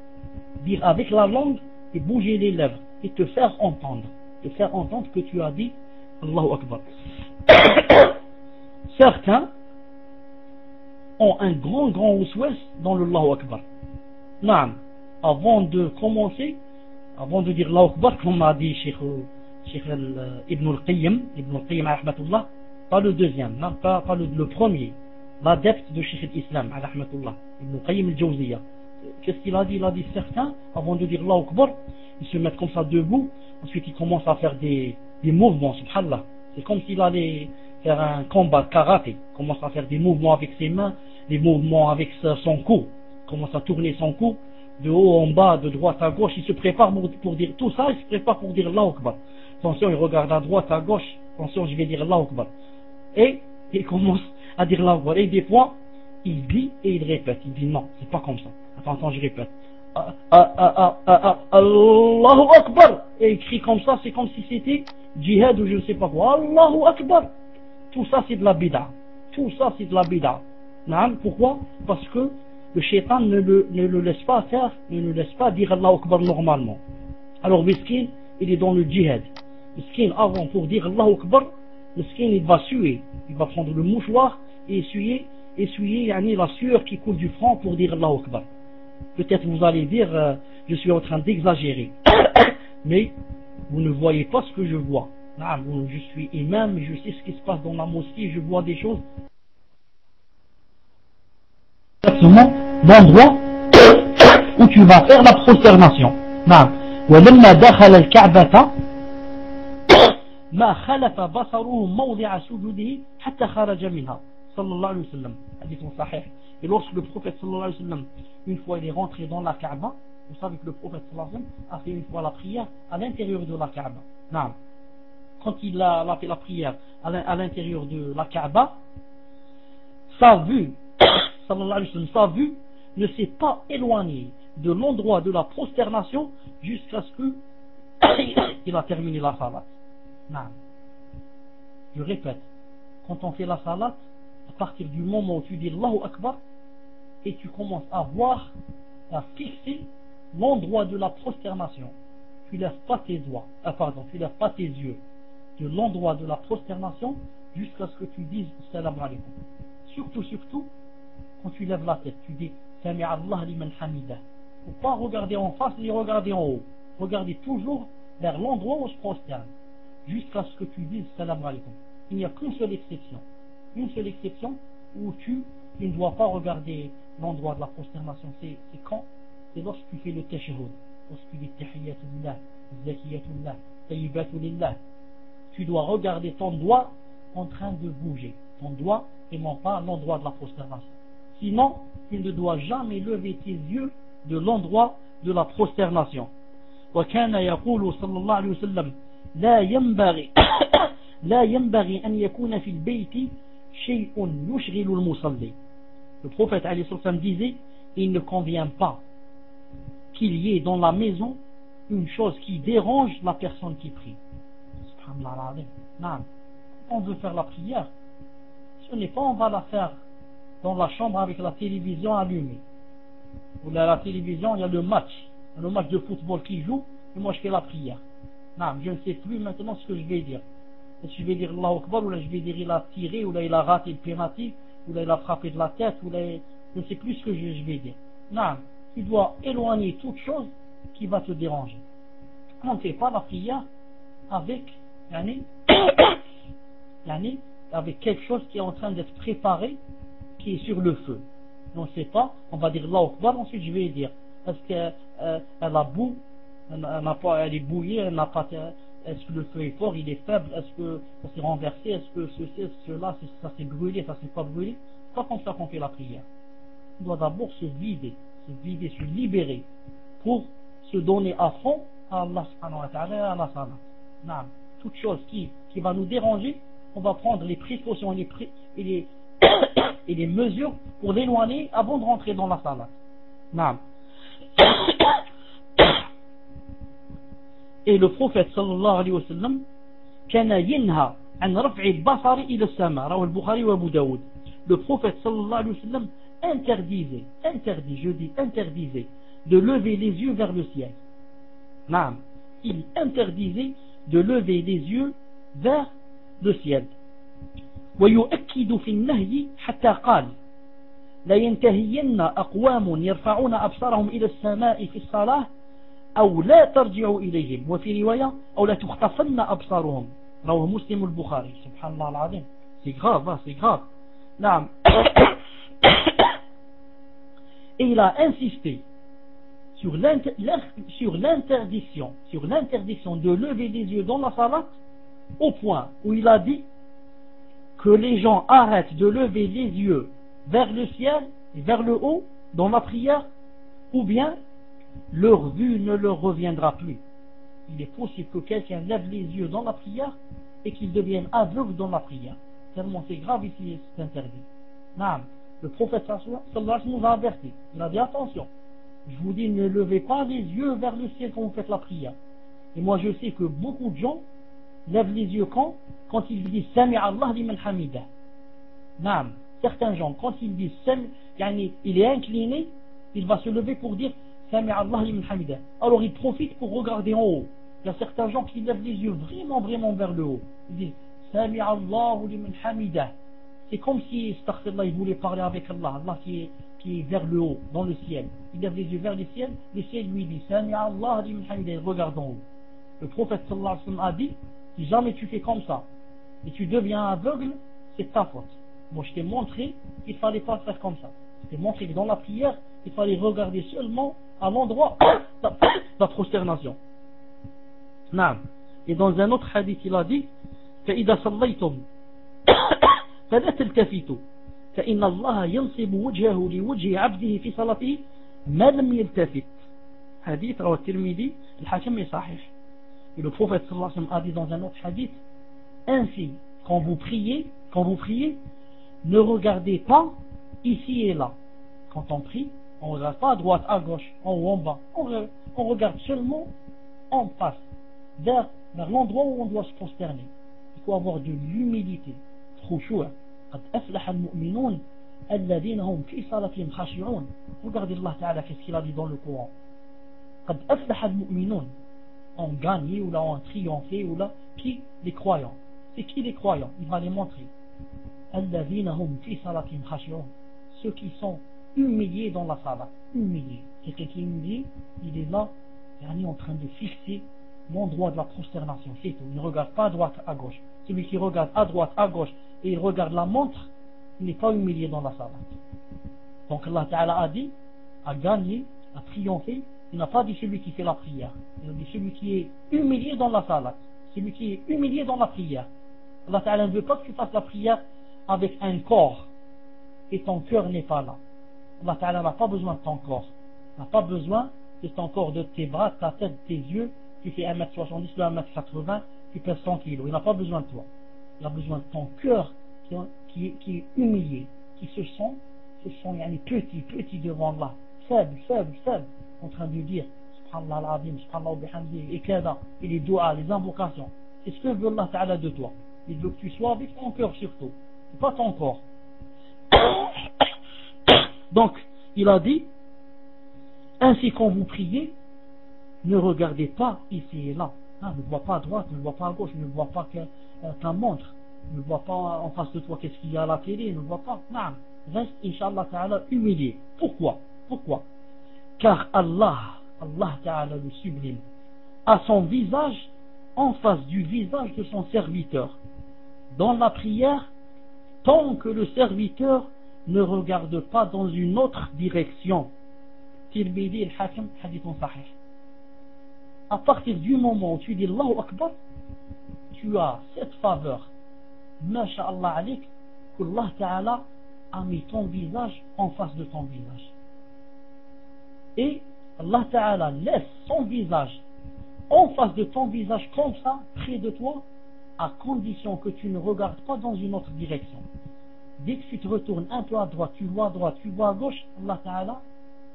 Dire avec la langue et bouger les lèvres et te faire entendre. Te faire entendre que tu as dit Allahu Akbar. Certains ont un grand ouswes dans le Allahu Akbar. Naam. Avant de commencer, avant de dire Allahu Akbar, comme a dit Cheikh Ibn al-Qayyim, rahmatullah, pas le deuxième, non, pas le premier, l'adepte de Cheikh al-Islam, rahmatullah, Ibn al-Qayyim al-Jawziyya. Qu'est-ce qu'il a dit? Il a dit certains, avant de dire Allahu Akbar, ils se mettent comme ça debout, ensuite ils commencent à faire des mouvements, subhanallah. C'est comme s'il allait faire un combat karaté, il commence à faire des mouvements avec ses mains, des mouvements avec son cou, il commence à tourner son cou, de haut en bas, de droite à gauche, il se prépare pour dire tout ça, il se prépare pour dire Allahu Akbar. Attention, il regarde à droite, à gauche, attention, je vais dire Allahu Akbar. Et il commence à dire Allahu Akbar. Et des fois, il dit et il répète. Il dit non, c'est pas comme ça. Attends, je répète. Allahu Akbar. Et il crie comme ça, c'est comme si c'était djihad ou je ne sais pas quoi. Allahu Akbar. Tout ça, c'est de la bid'a. Tout ça, c'est de la bid'a. Pourquoi? Parce que le shaitan ne le laisse pas faire, ne le laisse pas dire Allahu Akbar normalement. Alors, Miskin, il est dans le djihad. Miskin, avant, pour dire Allahu Akbar, Miskin, il va suer. Il va prendre le mouchoir et essuyer la sueur qui coule du front pour dire Allahu Akbar. Peut-être vous allez dire, je suis en train d'exagérer. Mais vous ne voyez pas ce que je vois. Je suis imam, je sais ce qui se passe dans la mosquée, je vois des choses. Exactement l'endroit où tu vas faire la prosternation. ولما دخل الكعبة ما خلف بصره موضع سجوده حتى خرج منها صلى الله عليه وسلم. Hadith sahih. Et lorsque le prophète sallallahu alayhi wa sallam, une fois il est rentré dans la Kaaba, vous savez que le prophète sallallahu alayhi wa sallam a fait une fois la prière à l'intérieur de la Kaaba. Quand il a fait la prière à l'intérieur de la Kaaba, sa vue sallallahu alayhi wa sallam, sa vue ne s'est pas éloignée de l'endroit de la prosternation jusqu'à ce que il a terminé la salat. Je répète, quand on fait la salat, à partir du moment où tu dis Allahu Akbar et tu commences à voir, à fixer l'endroit de la prosternation, tu lèves pas tes doigts, tu lèves pas tes yeux de l'endroit de la prosternation jusqu'à ce que tu dises Salam alaikum. Surtout quand tu lèves la tête, tu dis Sami Allah liman hamida. Faut pas regarder en face ni regarder en haut. regarder toujours vers l'endroit où on se prosterne, jusqu'à ce que tu dises salam alaikum. Il n'y a qu'une seule exception où tu ne dois pas regarder l'endroit de la prosternation. C'est quand? C'est lorsque tu fais le tashahhud, lorsque tu dis tahiyyatullah, zakiyatullah, tayyibatulillah. Tu dois regarder ton doigt en train de bouger, ton doigt et non pas l'endroit de la prosternation. Sinon, tu ne dois jamais lever tes yeux de l'endroit de la prosternation. وكان يقول صلى الله عليه وسلم لا ينبغي أن يكون في البيت شيء يشغل المصلي. Le prophète alayhi salam disait, il ne convient pas qu'il y ait dans la maison une chose qui dérange la personne qui prie. Subhanallah. Non. On veut faire la prière, ce n'est pas on va la faire dans la chambre avec la télévision allumée. Ou là, la télévision, il y a le match de football qui joue, et moi je fais la prière. Non, je ne sais plus maintenant ce que je vais dire. Est-ce que je vais dire Allahu Akbar, ou là je vais dire il a tiré, ou là il a raté le penalty, ou là il a frappé de la tête, ou là je ne sais plus ce que je vais dire. Non, tu dois éloigner toute chose qui va te déranger. On ne fait pas la prière avec avec quelque chose qui est en train d'être préparé, qui est sur le feu. On ne sait pas, on va dire Allahu Akbar, ensuite je vais dire est-ce qu'elle a boue, elle est bouillée, elle n'a pas, est-ce que le feu est fort, il est faible, est-ce que ça s'est renversé, est-ce que ceci, est-ce que cela, ça s'est brûlé, ça s'est pas brûlé. C'est pas comme ça qu'on fait la prière. On doit d'abord se vider, se libérer pour se donner à fond à Allah subhanahu wa ta'ala, à la salat. Non. Toute chose qui va nous déranger, on va prendre les précautions et les mesures pour l'éloigner avant de rentrer dans la salat. Non. Et le prophète sallallahu alayhi wa sallam كان ينهى عن رفع البصر إلى السماء رواه البخاري وأبو داود. Le prophète sallallahu alayhi wa sallam interdisait de lever les yeux vers le ciel. Non. Il interdisait de lever les yeux vers le ciel. ويؤكد في النهي حتى قال لا ينتهين أقوام يرفعون أبصارهم إلى السماء في الصلاة أو لا ترجعوا إليهم وفي رواية أو لا تخطفن أبصارهم رواه مسلم البخاري. سبحان الله العظيم. C'est grave. نعم. Et il a insisté sur l'interdiction de lever les yeux dans la salat, au point où il a dit que les gens arrêtent de lever les yeux vers le ciel et vers le haut dans la prière, ou bien leur vue ne leur reviendra plus. Il est possible que quelqu'un lève les yeux dans la prière et qu'il devienne aveugle dans la prière. Tellement c'est grave ici, c'est interdit. Non. Le prophète sallallahu alayhi wa sallam nous a averti. Il a dit attention, je vous dis ne levez pas les yeux vers le ciel quand vous faites la prière. Et moi je sais que beaucoup de gens lèvent les yeux quand ils disent Sami Allah liman hamidah. Naam. Certains gens, quand ils disent il est incliné, il va se lever pour dire Sami Allah liman hamidah. Alors il profite pour regarder en haut. Il y a certains gens qui lèvent les yeux vraiment vers le haut. Ils disent Sami Allah liman hamidah. C'est comme si il voulait parler avec Allah, Allah qui est vers le haut, dans le ciel. Il lève les yeux vers le ciel lui dit Sami Allah liman hamidah, il regarde en haut. Le prophète sallallahu alayhi wa sallam a dit si jamais tu fais comme ça et tu deviens aveugle, c'est ta faute. Moi je t'ai montré qu'il ne fallait pas faire comme ça. Je t'ai montré que dans la prière, il fallait regarder seulement à l'endroit de la prosternation. Et dans un autre hadith, il a dit فإذا صليتم فلا تلتفتوا فإن الله ينصب وجهه لوجه عبده في صلاته ما لم يلتفت. Hadith رواه الترمذي الحاكم est sahih. Et le prophète sallallahu alayhi wa sallam a dit dans un autre hadith ainsi quand vous priez ne regardez pas ici et là. Quand on prie, on ne regarde pas à droite, à gauche, en haut, en bas. On regarde seulement en face, vers l'endroit où on doit se prosterner. Il faut avoir de l'humilité. خشوع قد أفلح المؤمنون الذين هم في صلاتهم خاشعون. Regardez Allah Ta'ala qu'est-ce qu'il a dit dans le Coran. قد أفلح المؤمنون, ont gagné ou là ont triomphé ou là qui? Les croyants. C'est qui les croyants? Il va les montrer. الذين هم في صلاتهم خاشعون. Ceux qui sont humiliés dans la salat. Humiliés. Quelqu'un qui est humilié, il est là Il est en train de fixer l'endroit de la prosternation, c'est tout. Il ne regarde pas à droite, à gauche. Celui qui regarde à droite, à gauche, et il regarde la montre, il n'est pas humilié dans la salat. Donc Allah Ta'ala a dit, a gagné, a triomphé. Il n'a pas dit celui qui fait la prière. Il a dit celui qui est humilié dans la salat. Celui qui est humilié dans la prière. Allah Ta'ala ne veut pas que tu fasses la prière avec un corps et ton cœur n'est pas là. Allah Ta'ala n'a pas besoin de ton corps. Il n'a pas besoin de ton corps, de tes bras, de ta tête, de tes yeux. Tu fais 1m70 ou 1m80, tu pèses 100 kg. Il n'a pas besoin de toi. Il a besoin de ton cœur qui est humilié, qui se sent petit devant Allah, faible, en train de dire Subhanallah al-Azim, Subhanallah bihamdi, et kada, et les doigts, les invocations. C'est ce que veut Allah Ta'ala de toi. Il veut que tu sois avec ton cœur surtout, et pas ton corps. Donc, il a dit, ainsi quand vous priez, ne regardez pas ici et là. Ne vois pas à droite, ne vois pas à gauche, ne vois pas ta montre, ne vois pas en face de toi qu'est-ce qu'il y a à la télé, ne vois pas. Non. Reste, Inch'Allah Ta'ala, humilié. Pourquoi? Car Allah Ta'ala le sublime, a son visage en face du visage de son serviteur. Dans la prière, tant que le serviteur ne regarde pas dans une autre direction. Tirmidhi al-Hakim, hadithun sahih. À partir du moment où tu dis Allahu Akbar, tu as cette faveur, Masha'Allah alik, qu'Allah Ta'ala a mis ton visage en face de ton visage. Et Allah Ta'ala laisse son visage en face de ton visage comme ça, près de toi, à condition que tu ne regardes pas dans une autre direction. Dès que tu te retournes un peu à droite, tu vois à droite, tu vois à gauche, Allah Ta'ala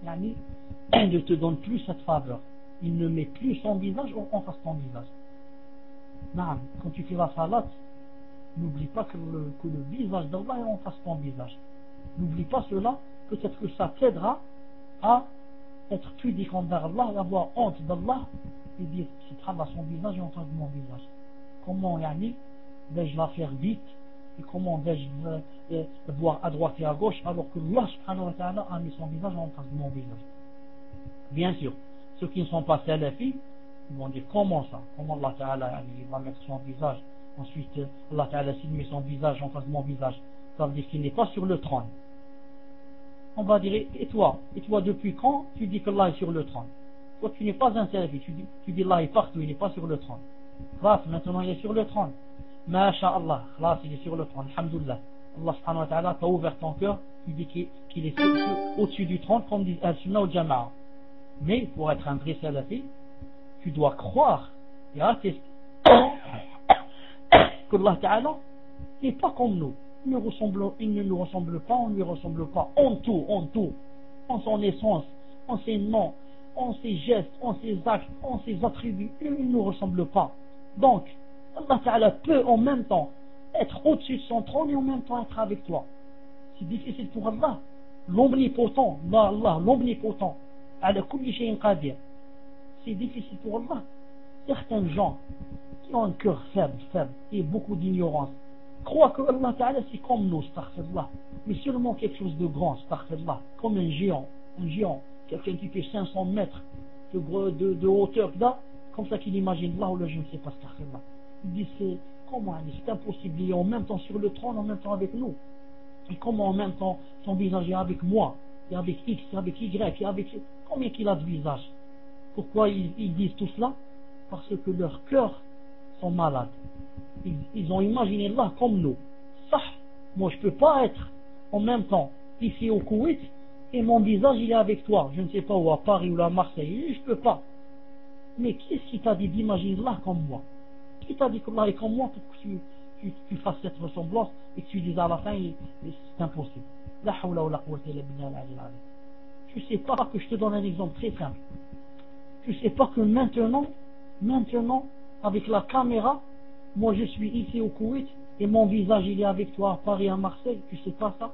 ne te donne plus cette faveur. Il ne met plus son visage en face de ton visage. Quand tu fais la salat, n'oublie pas que le visage d'Allah est en face de ton visage. N'oublie pas cela, peut-être que ça t'aidera à être pudique envers Allah et avoir honte d'Allah et dire, subhanallah, son visage est en face de mon visage. Comment vais-je la faire vite et comment vais-je voir à droite et à gauche alors que Allah subhanahu wa ta'ala a mis son visage en face de mon visage. Bien sûr, ceux qui ne sont pas salafis, ils vont dire comment ça, comment Allah Ta'ala il va mettre son visage, ensuite Allah Ta'ala s'il met son visage en face de mon visage, ça veut dire qu'il n'est pas sur le trône. On va dire, et toi depuis quand tu dis que Allah est sur le trône? Toi tu n'es pas un salafi, tu dis Allah est partout, il n'est pas sur le trône. Maintenant il est sur le trône. Masha'Allah, il est sur le trône, alhamdulillah. Allah subhanahu wa ta'ala t'a ouvert ton cœur, tu dis qu'il est au-dessus du trône, comme dit Al-Sunnah ou Jama'a. Mais pour être un vrai salafi, tu dois croire et attester que Allah Ta'ala n'est pas comme nous. Il ne nous ressemble pas, on ne lui ressemble pas en tout, en son essence, en ses noms, en ses gestes, en ses actes, en ses attributs. Il ne nous ressemble pas. Donc, Allah Ta'ala peut en même temps être au-dessus de son trône et en même temps être avec toi. C'est difficile pour Allah. L'omnipotent, l'omnipotent, ala kulli shay'in qadir. C'est difficile pour Allah. Certains gens qui ont un cœur faible et beaucoup d'ignorance croient que Allah Ta'ala c'est comme nous, astaghfirullah, mais seulement quelque chose de grand, astaghfirullah, comme un géant, quelqu'un qui fait 500 mètres de hauteur là, comme ça qu'il imagine là ou là je ne sais pas, astaghfirullah. Il dit c'est impossible, il est en même temps sur le trône, en même temps avec nous. Et comment en même temps son visage est avec moi, et avec X, et avec Y, et avec combien qu'il a de visage? Pourquoi ils disent tout cela? Parce que leurs cœurs sont malades. Ils ont imaginé Allah comme nous. Ça, moi je peux pas être en même temps ici au Koweït et mon visage il est avec toi, je ne sais pas où, à Paris ou à Marseille, je peux pas. Mais qui est-ce qui t'a dit d'imaginer Allah comme moi? Qui t'a dit qu'Allah est comme moi pour que tu fasses cette ressemblance et que tu dises à la fin c'est impossible? La hawla wa la quwwata illa billah al-ali al-ali. Tu sais pas que je te donne un exemple très simple. Tu sais pas que maintenant, avec la caméra, moi je suis ici au Koweït et mon visage il est avec toi à Paris, à Marseille, tu sais pas ça?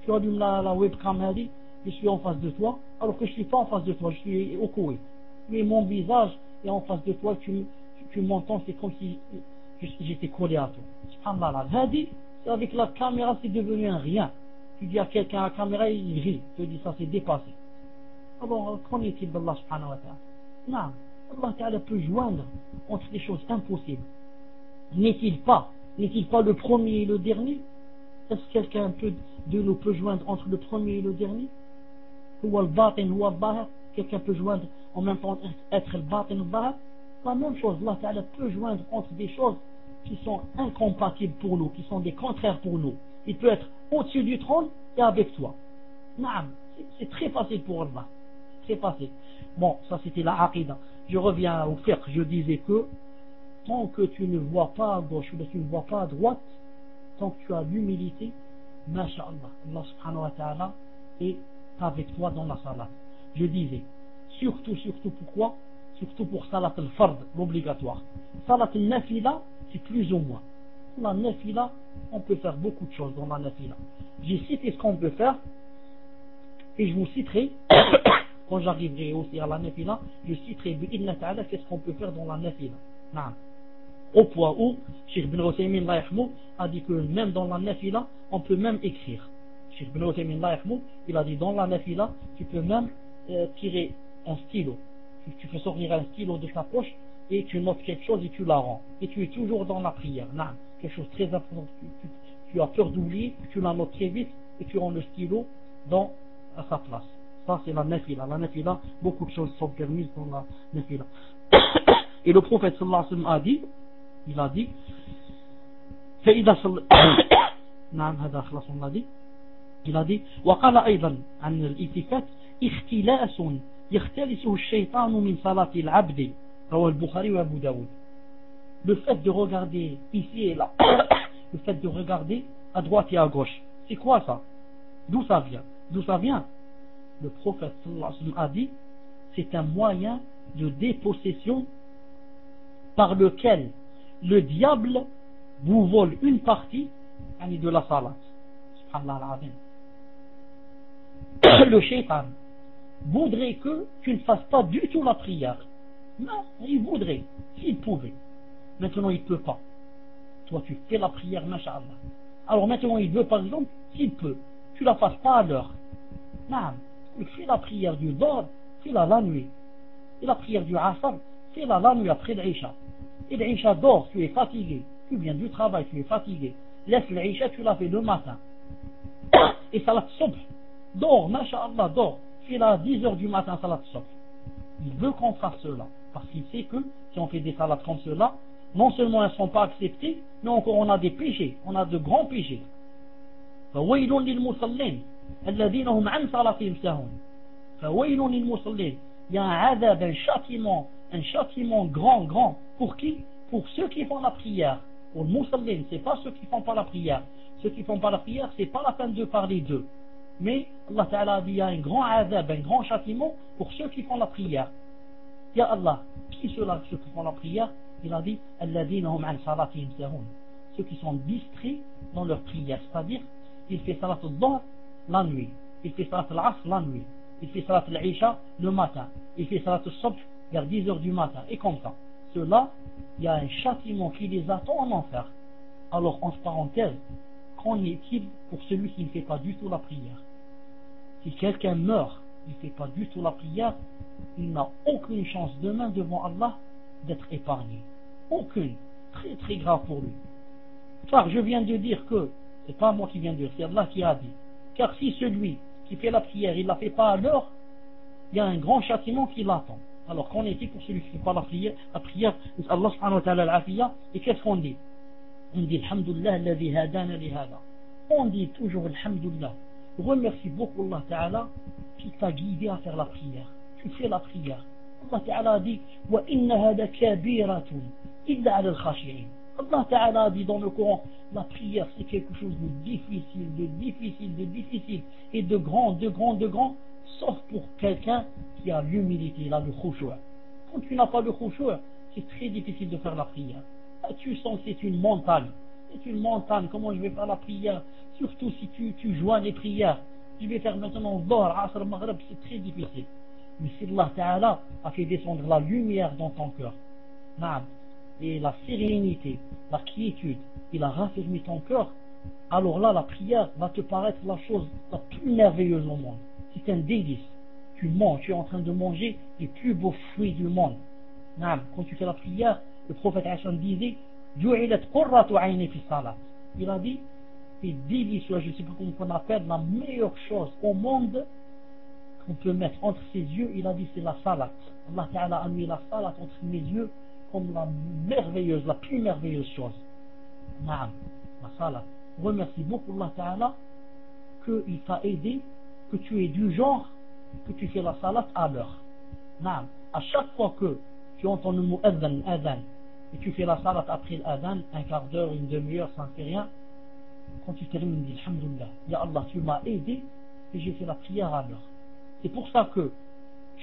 Tu allumes la webcam, je suis en face de toi, alors que je suis pas en face de toi, je suis au Koweït. Mais mon visage est en face de toi, tu m'entends, c'est comme si j'étais collé à toi. Subhanallah, c'est avec la caméra, c'est devenu un rien. Tu dis à quelqu'un à la caméra, il rit, tu dis ça c'est dépassé. Alors, qu'en est-il d'Allah subhanahu wa ta'ala? Non, Allah Ta'ala peut joindre entre des choses impossibles. N'est-il pas le premier et le dernier? Est-ce que quelqu'un de nous peut joindre entre le premier et le dernier? Quelqu'un peut joindre en même temps être le batin ou le zahir? La même chose, Allah Ta'ala peut joindre entre des choses qui sont incompatibles pour nous, qui sont des contraires pour nous. Il peut être au-dessus du trône et avec toi. Naam, c'est très facile pour Allah. Très facile. Bon, ça c'était la aqida. Je reviens au fiqh. Je disais que tant que tu ne vois pas à gauche ou que tu ne vois pas à droite, tant que tu as l'humilité, masha'Allah, Allah subhanahu wa ta'ala est avec toi dans la salat. Je disais, surtout pourquoi? Surtout pour salat al-fard, l'obligatoire. Salat al-nafila, c'est plus ou moins. La nafila, on peut faire beaucoup de choses dans la nafila. J'ai cité ce qu'on peut faire, et je vous citerai, quand j'arriverai aussi à la nafila, je citerai bi'idna ta'ala qu'est-ce qu'on peut faire dans la nafila. Naam. Au point où Cheikh Ibn Uthaymin a dit que même dans la nafila, on peut même écrire. Cheikh Ibn Uthaymin, il a dit dans la nafila, tu peux même tirer un stylo. Tu fais sortir un stylo de ta poche et tu notes quelque chose et tu la rends. Et tu es toujours dans la prière. Non, quelque chose de très important. Tu as peur d'oublier, tu la notes très vite et tu rends le stylo à sa place. Ça c'est la nafila. La nafila, beaucoup de choses sont permises dans la nafila. Et le prophète sallallahu alayhi wa sallam il a dit نعم هذا خلاص on l'a dit. Il a dit وقال أيضا عن الالتفات اختلاس يختلسه الشيطان من صلاة العبد رواه البخاري وأبو داود. Le fait de regarder ici et là, le fait de regarder à droite et à gauche, c'est quoi ça? D'où ça vient? Le prophète sallallahu alayhi wa sallam a dit c'est un moyen de dépossession par lequel le diable vous vole une partie de la salat. Subhanallah al-azim. Le shaitan voudrait que tu ne fasses pas du tout la prière. Non, il voudrait, s'il pouvait. Maintenant il ne peut pas. Toi tu fais la prière, masha'Allah. Alors maintenant il veut par exemple, s'il peut, tu la fasses pas à l'heure. Non, tu fais la prière du Dhuhr, fais-la la nuit. Et la prière du Asr, fais-la la nuit après l'Isha. Et l'Isha dort, tu es fatigué. Tu viens du travail, tu es fatigué. Laisse l'Isha, tu la fais le matin. Et salat subh, dors, masha'Allah, dors. Fais-la à 10h du matin, salat subh. Il veut qu'on fasse cela. Parce qu'il sait que si on fait des salats comme cela, non seulement elles ne sont pas acceptées, mais encore on a des péchés. On a de grands péchés. فَوَيْلٌ لِلْمُصَلِّينَ الَّذِينَ هُمْ عَنْ صَلَاتِهِمْ سَاهُونَ. فَوَيْلٌ لِلْمُصَلِّينَ. Il y a un adab, un châtiment grand. Pour qui? Pour ceux qui font la prière. Pour le musallin, c'est pas ceux qui font pas la prière. Ceux qui font pas la prière, c'est pas la peine de parler d'eux. Mais Allah Ta'ala a dit, il y a un grand adab, un grand châtiment pour ceux qui font la prière. Ya Allah, qui ceux-là, ceux qui font la prière? Il a dit, alladhina hum an salatihim sahun. Ceux qui sont distraits dans leur prière. C'est-à-dire, il fait salat al-dhuhr la nuit. Il fait salat al-asr la nuit. Il fait salat al-isha le matin. Il fait salat al-subh vers 10h du matin. Et comme ça. Ceux-là, il y a un châtiment qui les attend en enfer. Alors, entre parenthèses, qu'en est-il pour celui qui ne fait pas du tout la prière? Si quelqu'un meurt, il ne fait pas du tout la prière, il n'a aucune chance demain devant Allah d'être épargné. Aucune. Très très grave pour lui. Car je viens de dire que, c'est pas moi qui viens de dire, c'est Allah qui a dit. Car si celui qui fait la prière, il ne la fait pas à l'heure, il y a un grand châtiment qui l'attend. Alors qu'en est-il pour celui qui ne fait pas la prière, Allah subhanahu wa ta'ala al-afiya, et qu'est-ce qu'on dit? On dit alhamdulillah alladhi hadana li hada. On dit toujours alhamdulillah. Remercie beaucoup Allah Ta'ala qui t'a guidé à faire la prière. Tu fais la prière. Allah Ta'ala a dit wa inna hada kabiratun illa ala al-khashi'in. Allah Ta'ala a dit dans le Coran, la prière c'est quelque chose de difficile et de grand, sauf pour quelqu'un qui a l'humilité, il a le khushu'. Quand tu n'as pas le khushu', c'est très difficile de faire la prière. Là, tu sens que c'est une montagne. C'est une montagne, comment je vais faire la prière? Surtout si tu joins les prières. Je vais faire maintenant Dhuhr, Asr, Maghrib, c'est très difficile. Mais si Allah Ta'ala a fait descendre la lumière dans ton cœur, et la sérénité, la quiétude, il a raffermi ton cœur, alors là, la prière va te paraître la chose la plus merveilleuse au monde. C'est un délice. tu manges, tu es en train de manger les plus beaux fruits du monde. Naam, quand tu fais la prière, le prophète Hassan disait, Ju'ilat qurratu ayni fi salat. Il a dit, c'est délicieux, je ne sais pas comment on appelle, la meilleure chose au monde qu'on peut mettre entre ses yeux, il a dit, c'est la salat. Allah Ta'ala a mis la salat entre mes yeux comme la merveilleuse, la plus merveilleuse chose. Naam, la salat. Remercie beaucoup Allah Ta'ala qu'il t'a aidé, que tu es du genre, que tu fais la salat à l'heure. Naam, à chaque fois que tu entends le mot adhan, et tu fais la salat après l'adhan, un quart d'heure, une demi-heure, ça ne fait rien. Quand tu termines, dis Alhamdulillah, Ya Allah, tu m'as aidé et j'ai fait la prière à l'heure. C'est pour ça que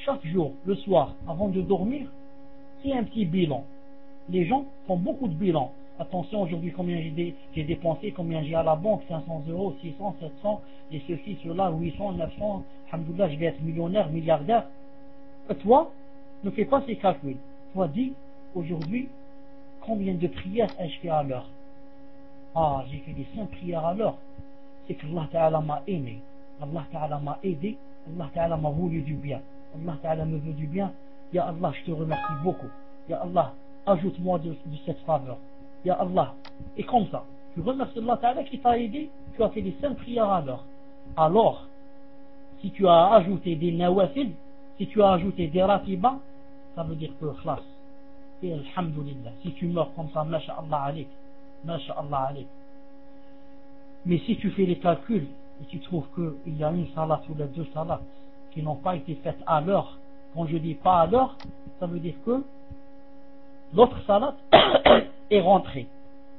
chaque jour, le soir, avant de dormir, c'est un petit bilan. Les gens font beaucoup de bilans. Attention, aujourd'hui, combien j'ai dépensé, combien j'ai à la banque, 500 euros, 600, 700, et ceci, cela, 800, 900, Alhamdulillah, je vais être millionnaire, milliardaire. Et toi, ne fais pas ces calculs. Toi, dis, aujourd'hui, combien de prières ai-je fait à l'heure? Ah, j'ai fait des 5 prières à l'heure. C'est que Allah Ta'ala m'a aimé. Allah Ta'ala m'a aidé. Allah Ta'ala m'a voulu du bien. Allah Ta'ala me veut du bien. Ya Allah, je te remercie beaucoup. Ya Allah, ajoute-moi de cette faveur. Ya Allah. Et comme ça, tu remercies Allah Ta'ala qui t'a aidé. Tu as fait des 5 prières à l'heure. Alors, si tu as ajouté des nawafil, si tu as ajouté des ratiba, ça veut dire que khlas. Et alhamdulillah. Si tu meurs comme ça, masha'Allah alik. Masha'Allah alik. Mais si tu fais les calculs et tu trouves qu'il y a une salat ou les 2 salats qui n'ont pas été faites à l'heure, quand je dis pas à l'heure, ça veut dire que l'autre salat est rentrée.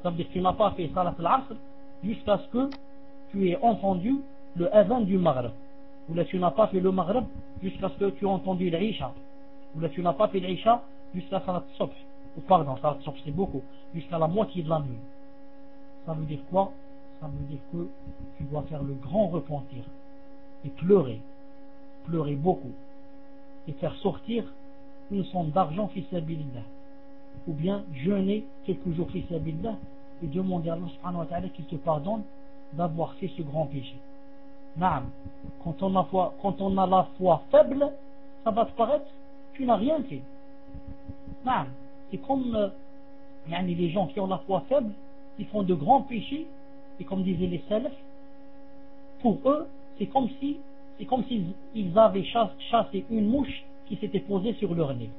Ça veut dire que tu n'as pas fait salat al-asr jusqu'à ce que tu aies entendu le adhan du maghrib. Ou là tu n'as pas fait le maghrib jusqu'à ce que tu aies entendu l'isha. Ou là tu n'as pas fait l'isha jusqu'à salat subh. Ou pardon, salat subh c'est beaucoup. Jusqu'à la moitié de la nuit. Ça veut dire quoi? Ça veut dire que tu dois faire le grand repentir et pleurer beaucoup et faire sortir une somme d'argent fi sabilillah, ou bien jeûner quelques jours fi sabilillah et demander à Allah subhanahu wa ta'ala qu'il te pardonne d'avoir fait ce grand péché. Naam, quand on a la foi faible, ça va te paraître tu n'as rien fait. Naam, c'est comme les gens qui ont la foi faible, ils font de grands péchés. Et comme disaient les salafs, pour eux, c'est comme s'ils avaient chassé une mouche qui s'était posée sur leur nez.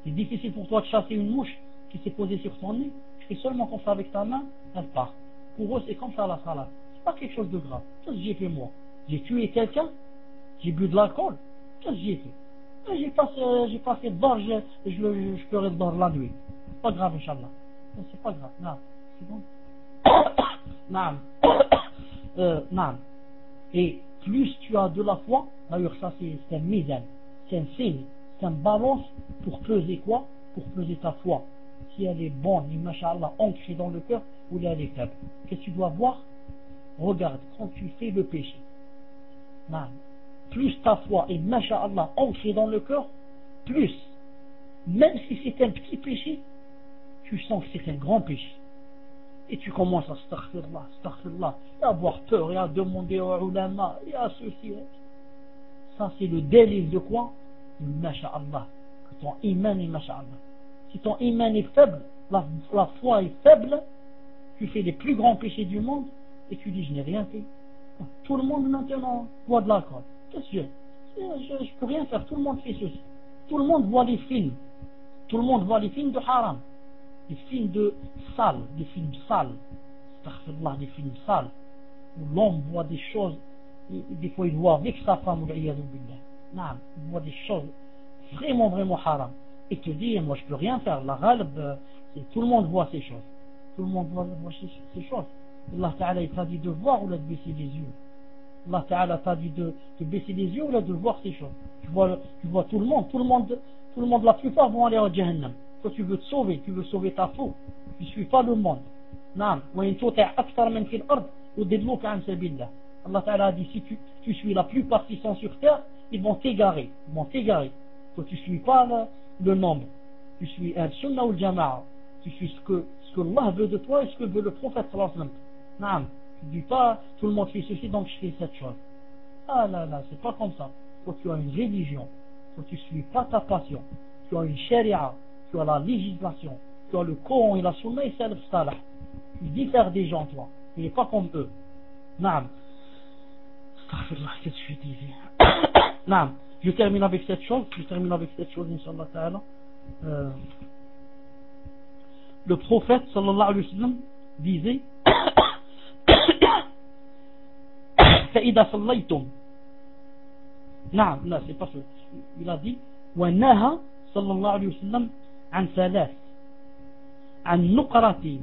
C'est difficile pour toi de chasser une mouche qui s'est posée sur ton nez. Tu fais seulement comme ça avec ta main, elle part. Pour eux, c'est comme ça la salade. C'est pas quelque chose de grave. Qu'est-ce que j'ai fait moi? J'ai tué quelqu'un? J'ai bu de l'alcool? Qu'est-ce que j'ai fait? J'ai passé de bord, je pleurais de bord la nuit. C'est pas grave, Inch'Allah. C'est pas grave. Non, c'est bon. Naam. Naam. Et plus tu as de la foi, d'ailleurs ça c'est un mizan, c'est un signe, c'est un balance pour peser quoi? Pour peser ta foi. Si elle est bonne, masha'Allah, ancrée dans le cœur, ou elle est faible. Qu'est-ce que tu dois voir? Regarde, quand tu fais le péché, naam, plus ta foi est masha'Allah ancrée dans le cœur, plus, même si c'est un petit péché, tu sens que c'est un grand péché. Et tu commences à astaghfirullah, et à avoir peur, et à demander aux ulama, et à ceci. Ça, c'est le délit de quoi? Masha'Allah. Que ton iman est masha'Allah. Si ton iman est faible, la foi est faible, tu fais les plus grands péchés du monde, et tu dis, je n'ai rien fait. Tout le monde maintenant boit de l'alcool. Qu'est-ce que je peux rien faire, tout le monde fait ceci. Tout le monde voit les films. Tout le monde voit les films de haram. Des films de sales, des films sales, astaghfirullah, des films sales, où l'homme voit des choses, des fois il voit avec sa femme, il voit des choses vraiment, vraiment haram. Et te dit, moi je peux rien faire, la ghalb, tout le monde voit ces choses. Tout le monde voit ces choses. Allah Ta'ala t'a dit de voir ou de baisser les yeux. Allah Ta'ala t'a dit de baisser les yeux ou de voir ces choses. Tu vois tout le monde, la plupart vont aller au Jahannam. Toi tu veux te sauver, tu veux sauver ta peau, tu ne suis pas le monde. Naam, wa in tuti' akthar min fil ard yudilluka an sabilillah. Allah Ta'ala a dit si tu suis la plupart qui sont sur terre, ils vont t'égarer. Toi tu ne suis pas le nombre. Tu suis al-sunnah ou al-jama'a. Tu suis ce que Allah veut de toi et ce que veut le prophète sallallahu alayhi wa sallam. Naam, tu ne dis pas tout le monde fait ceci donc je fais cette chose. Ah là là, c'est pas comme ça. Toi tu as une religion, toi tu ne suis pas ta passion, tu as une charia, tu as la législation, tu as le Coran et la Sunna et Salaf Salah. Tu diffères des gens, toi. Tu n'es pas comme eux. Naam. Astaghfirullah, qu'est-ce que je disais? Naam. Je termine avec cette chose, Inch'Allah Ta'ala. Le prophète, sallallahu alayhi wa sallam, disait فإذا صليتم. نعم، لا, c'est pas ça. Il a dit ونهى صلى الله عليه وسلم عن ثلاث، عن نقرة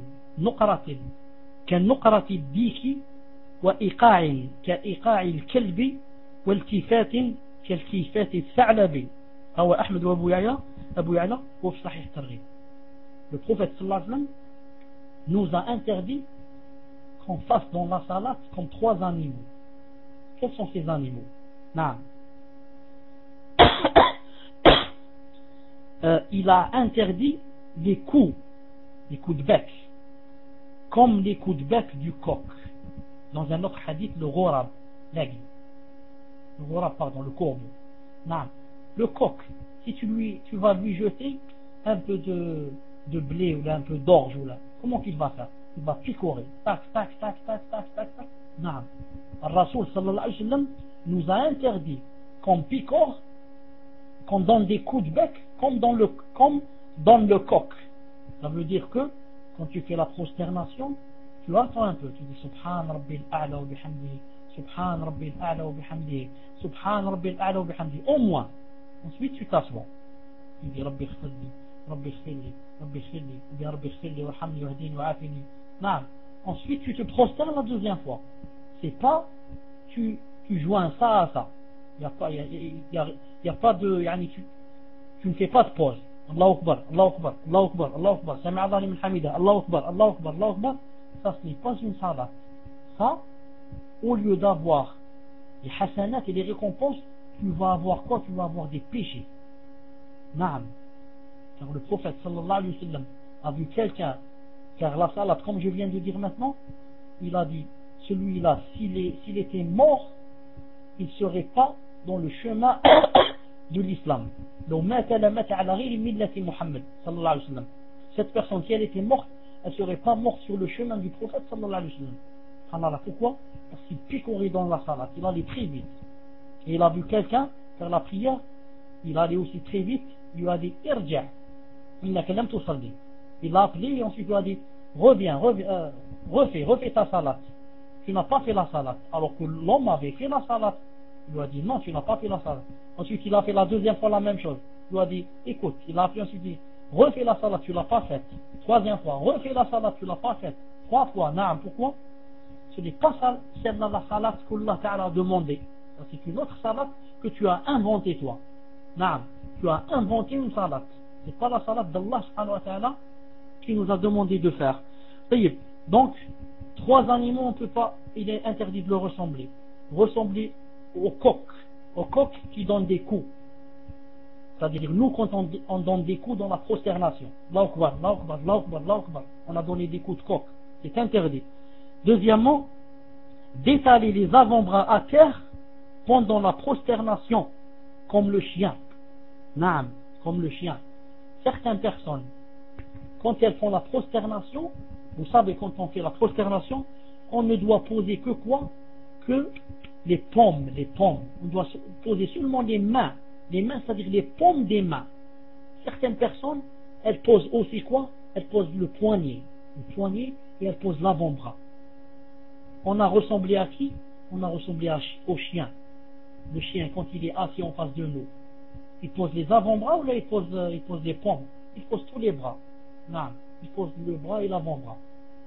كنقرة الديك، وإيقاع كإيقاع الكلب، والتفات كالتفات الثعلب. هو أحمد وأبو يعلى وفي صحيح الترغيب. Le prophète sallallahu alayhi wa sallam nous a interdit qu'on fasse dans la salat comme 3 animaux. Quels sont ces animaux? Non. Il a interdit les coups de bec, comme les coups de bec du coq. Dans un autre hadith, le ghorab, l'aigle. Le ghorab, pardon, le corbeau. Non. Le coq, si tu vas lui jeter un peu de blé ou un peu d'orge, comment qu'il va faire? Il va picorer. Tac, tac, tac, tac, tac, tac, tac. Non. Le Rasoul sallallahu alayhi wa sallam nous a interdit qu'on picore, qu'on donne des coups de bec comme dans le coq. Ça veut dire que quand tu fais la prosternation, tu attends un peu, tu dis Subhan Rabbil A'la wa bihamdihi, Subhan Rabbil A'la wa bihamdihi, Subhan Rabbil A'la wa bihamdihi, au moins. Ensuite tu t'assois. Tu dis Rabbi khfirli, Rabbi khfirli, Rabbi khfirli, ou bien Rabbi khfirli warhamni wahdini wa'afini. Non. Ensuite tu te prosternes la deuxième fois. C'est pas tu joins ça à ça. Il y a pas de tu ne fais pas de pause. Allahu Akbar, Allahu Akbar, Allahu Akbar, Allahu Akbar, Sami'a Allahu liman hamida, Allahu Akbar, Allahu Akbar, Allahu Akbar. Ça ce n'est pas une salat. Ça, au lieu d'avoir les hasanat et les récompenses, tu vas avoir quoi? Tu vas avoir des péchés. Naam. Car le prophète sallallahu alayhi wa sallam a vu quelqu'un faire la salat, comme je viens de dire maintenant, il a dit, celui-là, s'il était mort, il ne serait pas dans le chemin de l'islam. Cette personne, si elle était morte, elle ne serait pas morte sur le chemin du prophète sallallahu alayhi wa sallam. Pourquoi? Parce qu'il picorait dans la salat, il allait très vite. Et il a vu quelqu'un faire la prière, il allait aussi très vite, il lui a dit irja', innaka lam tusalli. Il l'a appelé et ensuite il lui a dit reviens, refais ta salat. Tu n'as pas fait la salat. Alors que l'homme avait fait la salat. Il lui a dit non, tu n'as pas fait la salat. Ensuite il a fait la deuxième fois la même chose. Il lui a dit écoute, il a appelé ensuite, il dit refais la salat, tu l'as pas faite. Troisième fois, refais la salat, tu l'as pas faite. 3 fois, naam, pourquoi? Ce n'est pas celle-là la salat qu'Allah Ta'ala a demandé. C'est une autre salat que tu as inventée toi. Naam, tu as inventé une salat. C'est pas la salat d'Allah subhanahu wa ta'ala qui nous a demandé de faire. Donc 3 animaux, on peut pas, il est interdit de le ressembler. Ressembler au coq qui donne des coups. C'est-à-dire nous quand on donne des coups dans la prosternation, Allahu Akbar, Allahu Akbar, Allahu Akbar, Allahu Akbar, on a donné des coups de coq. C'est interdit. Deuxièmement, d'étaler les avant-bras à terre pendant la prosternation, comme le chien. Naam, comme le chien. Certaines personnes, quand elles font la prosternation, vous savez, quand on fait la prosternation, on ne doit poser que quoi? Que les paumes. On doit poser seulement les mains. Les mains, c'est-à-dire les paumes des mains. Certaines personnes, elles posent aussi quoi? Elles posent le poignet et elles posent l'avant-bras. On a ressemblé à qui? On a ressemblé au chien. Le chien, quand il est assis en face de nous, il pose les avant-bras ou là il pose les paumes? Il pose tous les bras. Non, il pose le bras et l'avant-bras.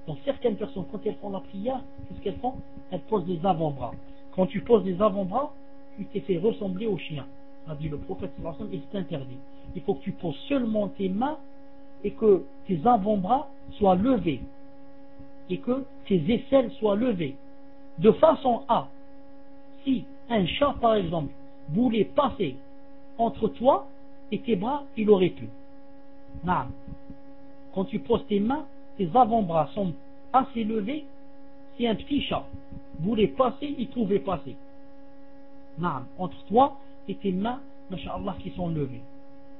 Donc certaines personnes, quand elles font la prière, qu'est-ce qu'elles font? Elles posent les avant-bras. Quand tu poses les avant-bras, tu t'es fait ressembler au chien. A dit le prophète sallallahu alayhi wa sallam, et c'est interdit. Il faut que tu poses seulement tes mains et que tes avant-bras soient levés et que tes aisselles soient levées, de façon à, si un chat par exemple voulait passer entre toi et tes bras, il aurait pu. Non. Quand tu poses tes mains, tes avant-bras sont assez levés. Si un petit chat voulait passer, il pouvait passer. Non. Entre toi et tes mains, masha'Allah, qui sont levées.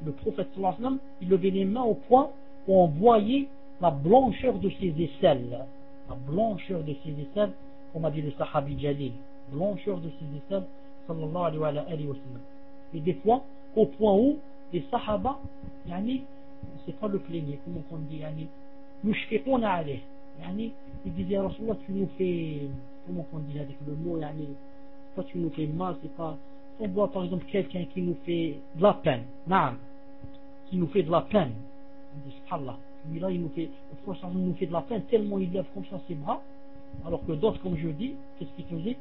Le prophète sallallahu alayhi wa sallam, il levait les mains au point où on voyait la blancheur de ses aisselles. La blancheur de ses aisselles, comme a dit le Sahabi Jalil. Blancheur de ses aisselles, sallallahu alayhi wa sallam. Et des fois, au point où les Sahaba, yani, c'est pas le plaigner, comment on dit, yani, yushfiquna alayh. Yani, il disait à Rasulullah, tu nous fais, comment on dit avec le mot, yani, toi tu nous fais mal, c'est pas, on voit par exemple quelqu'un qui nous fait de la peine, naam, qui nous fait de la peine, on dit subhanallah, lui-là il nous fait, le prochain il nous fait de la peine tellement il lève comme ça ses bras, alors que d'autres, comme je dis, qu'est-ce qu'ils faisaient,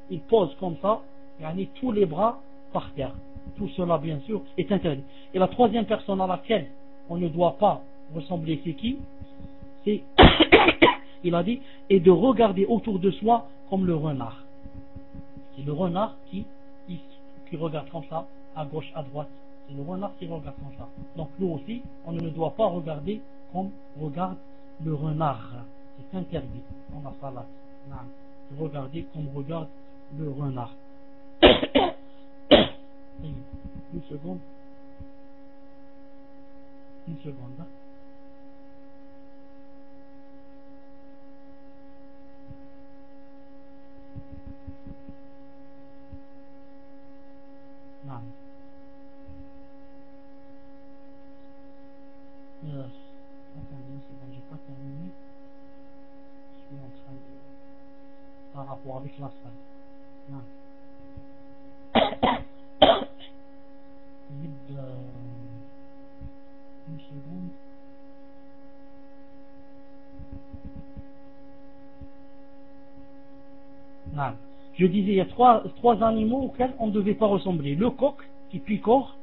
il pose comme ça, yani, tous les bras par terre. Tout cela bien sûr est interdit. Et la troisième personne à laquelle on ne doit pas ressembler, c'est qui? C'est il a dit, et de regarder autour de soi comme le renard. C'est le renard qui regarde comme ça, à gauche, à droite. C'est le renard qui regarde comme ça. Donc nous aussi, on ne doit pas regarder comme regarde le renard. C'est interdit dans la salade. De regarder comme regarde le renard. Une seconde. Une seconde. Hein. Non. Attendez une seconde, j'ai pas terminé. Je suis en train de... Par rapport avec la salle. Non. Une seconde. Non. Je disais, il y a trois animaux auxquels on ne devait pas ressembler. Le coq qui picore,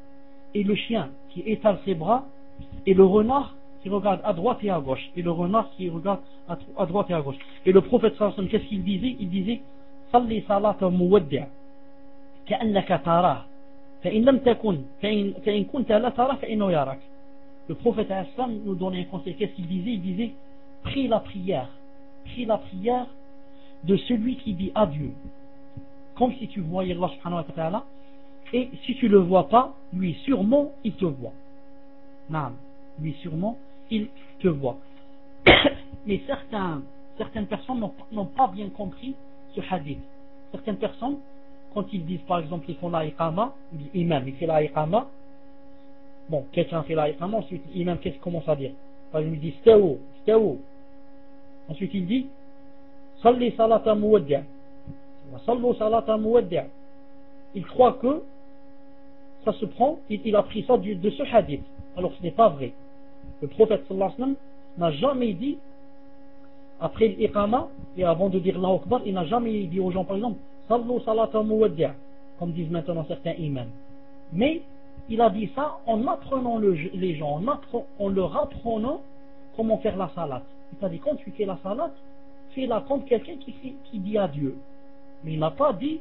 et le chien qui étale ses bras, et le renard qui regarde à droite et à gauche. Et le renard qui regarde à droite et à gauche. Et le prophète sallallahu alayhi wa sallam, qu'est-ce qu'il disait? Il disait, Salli salata muwaddi' ka'annaka tarah. فإن لم تكن فإن كنت لا ترى فإنه يراك. Le prophète sallam nous donnait un conseil. Qu'est-ce qu'il disait? Il disait, prie la prière de celui qui dit adieu, comme si tu voyais Allah subhanahu wa ta'ala, et si tu le vois pas, lui sûrement il te voit. Naam, lui sûrement il te voit. Mais certaines personnes n'ont pas bien compris ce hadith. Certaines personnes, quand ils disent par exemple ils font la iqama, l'imam il fait la iqama, bon, quelqu'un fait la iqama, ensuite l'imam qu'est-ce qu'il commence à dire? Par exemple il dit stawu, ensuite il dit salli salata muwaddi', sallu salata muwaddi'. Il croit que ça se prend, il a pris ça de ce hadith, alors ce n'est pas vrai. Le prophète sallallahu alayhi wa sallam n'a jamais dit, après l'iqama et avant de dire Allahu Akbar, il n'a jamais dit aux gens par exemple sallu salata muwaddi', comme disent maintenant certains imams. Mais il a dit ça en apprenant les gens, en leur apprenant comment faire la salat. Il a dit, quand tu fais la salat, fais-la comme quelqu'un qui dit adieu. Mais il n'a pas dit,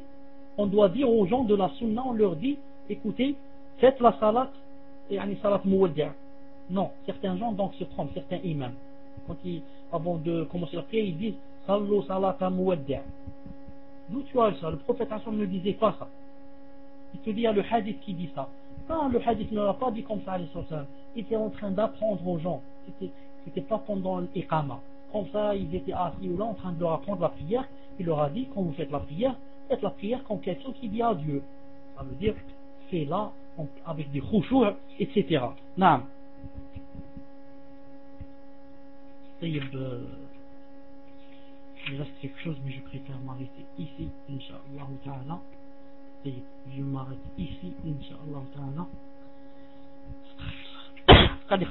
on doit dire aux gens de la sunna, on leur dit, écoutez, faites la salat, et salat muwaddi'. Non, certains gens donc se trompent, certains imams. Avant de commencer la prière, ils disent sallu salata muwaddi'. D'où tu as ça? Le prophète ne disait pas ça. Il te dit, il y a le hadith qui dit ça. Non, le hadith ne l'a pas dit comme ça, il était en train d'apprendre aux gens. C'était pas pendant l'iqama. Comme ça, ils étaient assis ou là en train de leur apprendre la prière. Il leur a dit, quand vous faites la prière comme quelqu'un qui dit adieu. Ça veut dire, fais-la avec des khushu', etc. Naam. Il reste quelque chose, mais je préfère m'arrêter ici, Inch'Allah ta'ala. Je m'arrête ici, Inch'Allah ta'ala.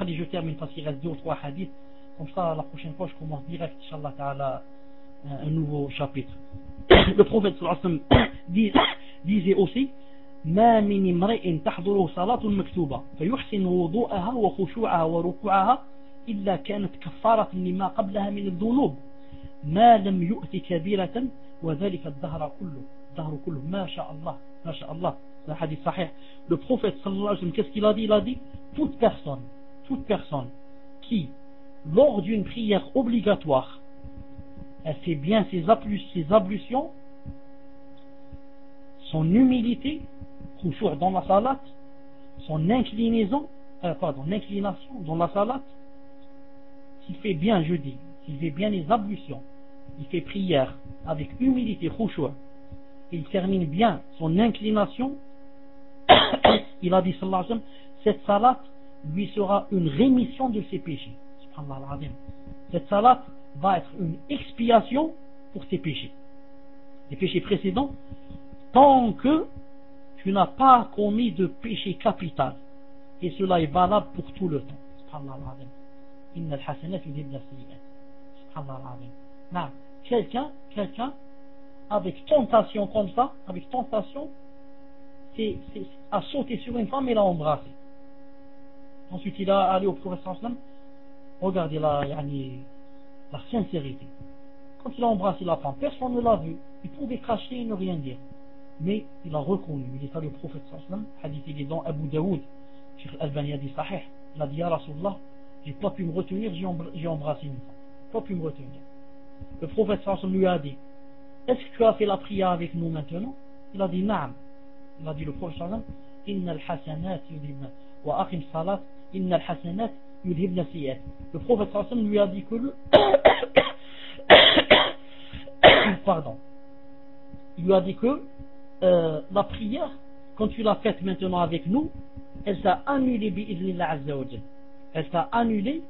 Je termine parce qu'il reste 2 ou 3 hadiths. Comme ça, la prochaine fois, je commence direct, Inch'Allah ta'ala, un nouveau chapitre. Le prophète sallallahu alayhi wa sallam disait aussi, ما من امرئ تحضره صلاة مكتوبة فيحسن وضوءها وخشوعها وركوعها إلا كانت كفارة لما قبلها من الذنوب ما لم يؤت كبيرة وذلك الدهر كله ما شاء الله. C'est un hadith sahih. Le prophète sallallahu alayhi wa sallam, qu'est-ce qu'il a dit? Il a dit, toute personne qui, lors d'une prière obligatoire, elle fait bien ses ablutions, son humilité khushu' dans la salat, son inclination dans la salat, s'il fait bien, je dis, s'il fait bien les ablutions, il fait prière avec humilité, khushu', et il termine bien son inclination, il a dit sallallahu alayhi wa sallam, cette salat lui sera une rémission de ses péchés. Subhanallah al-azim. Cette salat va être une expiation pour ses péchés, les péchés précédents, tant que tu n'as pas commis de péché capital, et cela est valable pour tout le temps. Subhanallah al-azim. Inna al-hasanat yudhibna as-sayyi'at. Subhanallah al-azim. Quelqu'un avec tentation comme ça, avec tentation, c'est à sauter sur une femme et l'a embrassée. Ensuite il a allé au prophète sallallahu alayhi wa sallam. Regardez la sincérité. Quand il a embrassé la femme, personne ne l'a vu, il pouvait cacher et ne rien dire, mais il a reconnu. Il est allé au prophète sallallahu alayhi wa sallam, hadith il est dans Abu Daoud, Cheikh Al-Albani a dit sahih, il a dit ya Rasulallah, j'ai pas pu me retenir, j'ai embrassé une femme, pas pu me retenir. Le prophète sallallahu alayhi wa sallam lui a dit, est-ce que tu as fait la prière avec nous maintenant? Il a dit na'am. Il a dit le prophète sallallahu alayhi wa sallam, innal hasanat yudhibna wa aqim salat, innal hasanat yudhibna sayyi'at. Le prophète sallallahu alayhi wa sallam lui a dit que pardon, il lui a dit que la prière, quand tu l'as faite maintenant avec nous, elle t'a annulé bi'idhnillah azza wa jalla. Elle t'a annulé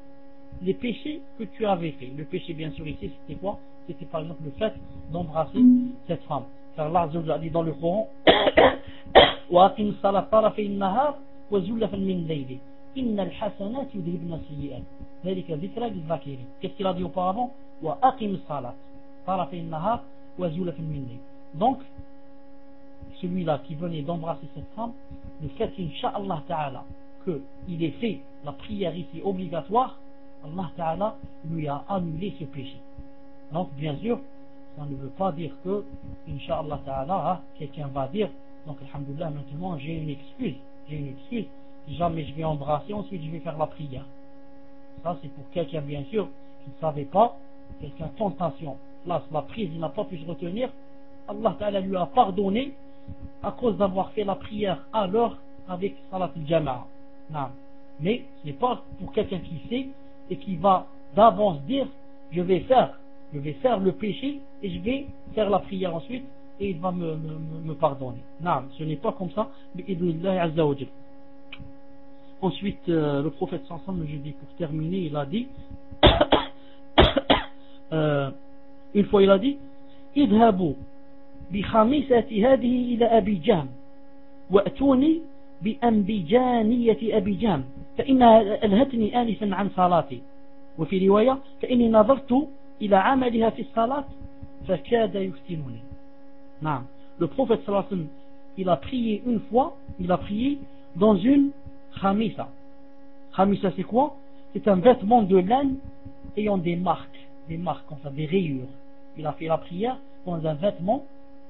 les péchés que tu avais fait. Le péché bien sûr ici c'était quoi? C'était par exemple le fait d'embrasser cette femme. Car Allah azza wa jalla a dit dans le Coran wa aqim salat tarafay an-nahar wa zulfan min layli innal hasanat yudhibna sayyi'at dhalika dhikra lil-dhakirin. Qu'est-ce qu'il a dit auparavant? Wa aqim salat tarafay an-nahar wa zulfan min layli. Donc celui-là qui venait d'embrasser cette femme, le fait incha'Allah ta'ala qu'il ait fait la prière ici obligatoire, Allah ta'ala lui a annulé ce péché. Donc bien sûr ça ne veut pas dire que incha'Allah ta'ala quelqu'un va dire donc alhamdoulilah maintenant j'ai une excuse, jamais je vais embrasser, ensuite je vais faire la prière. Ça c'est pour quelqu'un bien sûr qui ne savait pas, quelqu'un tentation, là la prise il n'a pas pu se retenir, Allah ta'ala lui a pardonné à cause d'avoir fait la prière à l'heure avec salat al-jama'a. Non. Mais ce n'est pas pour quelqu'un qui sait et qui va d'avance dire je vais faire le péché et je vais faire la prière ensuite et il va me pardonner. Non, ce n'est pas comme ça. Bi'idhnillah azza wa jalla. Ensuite le prophète sallallahu alayhi wa sallam, je dis pour terminer, il a dit une fois il a dit idhabu بخميسة هذه إلى أبي جهم وأتوني بأنبجانية أبي جهم فإنها ألهتني آنفا عن صلاتي وفي رواية فإني نظرت إلى عملها في الصلاة فكاد يفتنني. نعم. Le prophète sallallahu alayhi wa sallam, il a prié une fois, il a prié dans une khamisa. Khamisa c'est quoi? C'est un vêtement de laine ayant des marques comme ça, des rayures. Il a fait la prière dans un vêtement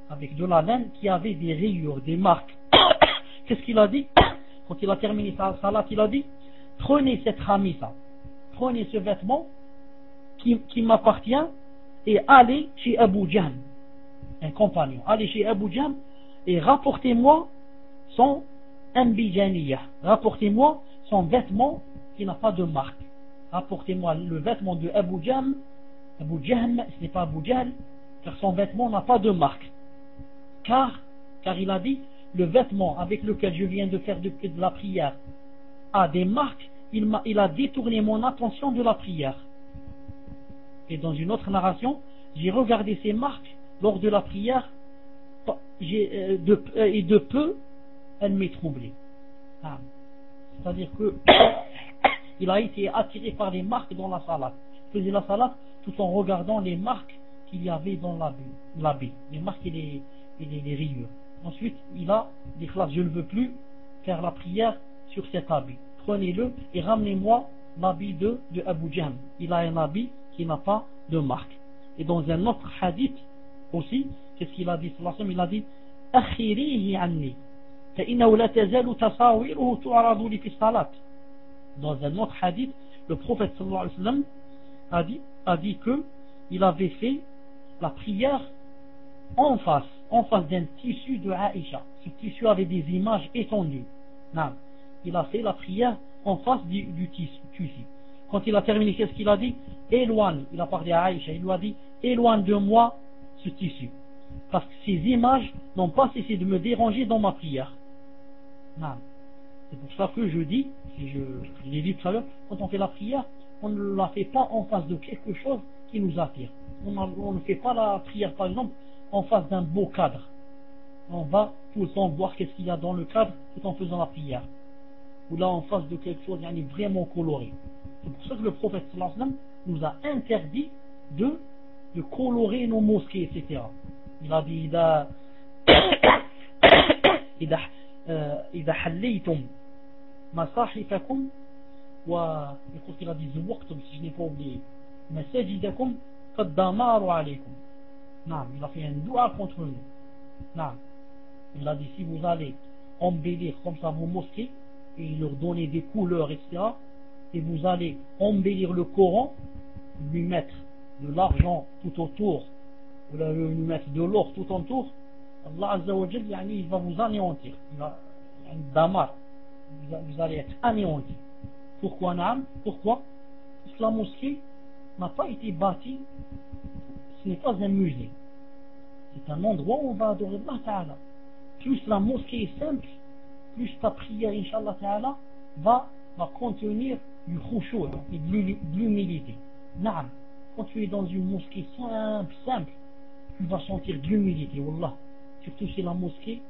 avec de la laine qui avait des rayures, des marques. Qu'est-ce qu'il a dit? Quand il a terminé sa salat, il a dit prenez cette khamisa, prenez ce vêtement qui m'appartient et allez chez Abu Jahm, un compagnon, allez chez Abu Jahm et rapportez-moi son ambijaniyah, rapportez-moi son vêtement qui n'a pas de marque, rapportez-moi le vêtement de Abu Jahm, ce n'est pas Abu Jahl, car son vêtement n'a pas de marque. Car il a dit le vêtement avec lequel je viens de faire de la prière a des marques, il a détourné mon attention de la prière. Et dans une autre narration, j'ai regardé ces marques lors de la prière et de peu elle m'est troublée. C'est-à-dire que il a été attiré par les marques dans la salat. Il faisait la salat tout en regardant les marques qu'il y avait dans l'habit, les marques et les rayures. Ensuite, il a déclaré je ne veux plus faire la prière sur cet habit. Prenez-le et ramenez-moi l'habit de Abu Jahm. Il a un habit qui n'a pas de marque. Et dans un autre hadith aussi, qu'est-ce qu'il a dit? Il a dit akhirihi anni fa innahu la tazalu tasawiruhu tu'radu li fi salat. Dans un autre hadith, le prophète sallallahu alayhi wa sallam a dit que il avait fait la prière en face en face d'un tissu de Aïcha. Ce tissu avait des images étendues. Non. Il a fait la prière en face du tissu. Quand il a terminé, qu'est-ce qu'il a dit? Éloigne, il a parlé à Aïcha, il lui a dit, éloigne de moi ce tissu. Parce que ces images n'ont pas cessé de me déranger dans ma prière. Non. C'est pour ça que je dis, je l'ai dit tout à l'heure, quand on fait la prière, on ne la fait pas en face de quelque chose qui nous attire. On ne fait pas la prière, par exemple, en face d'un beau cadre. On va tout le temps voir qu'est-ce qu'il y a dans le cadre tout en faisant la prière. Ou là en face de quelque chose vraiment coloré. C'est pour ça que le prophète sallallahu alayhi wa sallam nous a interdit de colorer nos mosquées, etc. Il a dit إذا حليتم مصاحفكم ويقول qu'il a dit زوقتم, si je n'ai pas oublié, مساجدكم قد دمروا عليكم. Non, il a fait un doua contre nous. Non. Il a dit, si vous allez embellir comme ça vos mosquées et leur donner des couleurs, etc., et vous allez embellir le Coran, lui mettre de l'argent tout autour, ou lui mettre de l'or tout autour, Allah Azza wa Jal, il va vous anéantir. Damar, vous allez être anéantis. Pourquoi, Naam? Pourquoi? Parce que la mosquée n'a pas été bâtie, ce n'est pas un musée. C'est un endroit où on va adorer Allah Ta'ala. Plus la mosquée est simple, plus ta prière, Inch'Allah Ta'ala, va contenir du khushu' et de l'humilité. Naam. Quand tu es dans une mosquée simple, tu vas sentir de l'humilité, Wallah. Surtout si la mosquée,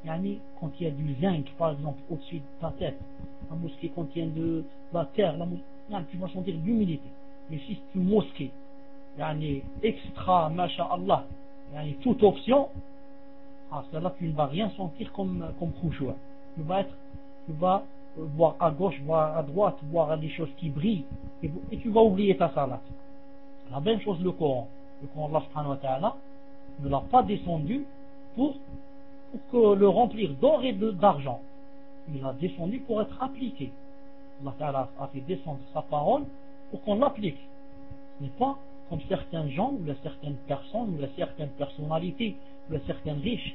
quand il y a du zinc, par exemple, au-dessus de ta tête, la mosquée contient de la terre, tu vas sentir de l'humilité. Mais si c'est une mosquée, extra, masha'Allah, toute option, celle-là tu ne vas rien sentir comme khushu'. Tu vas voir à gauche, voir à droite, voir des choses qui brillent, et tu vas oublier ta salat. La même chose le Coran. Le Coran, Allah subhanahu wa ta'ala ne l'a pas descendu pour que le remplir d'or et d'argent. Il l'a descendu pour être appliqué. Allah ta'ala a fait descendre sa parole pour qu'on l'applique. Ce n'est pas comme certains gens, ou certaines personnes, ou certaines personnalités, ou certains riches.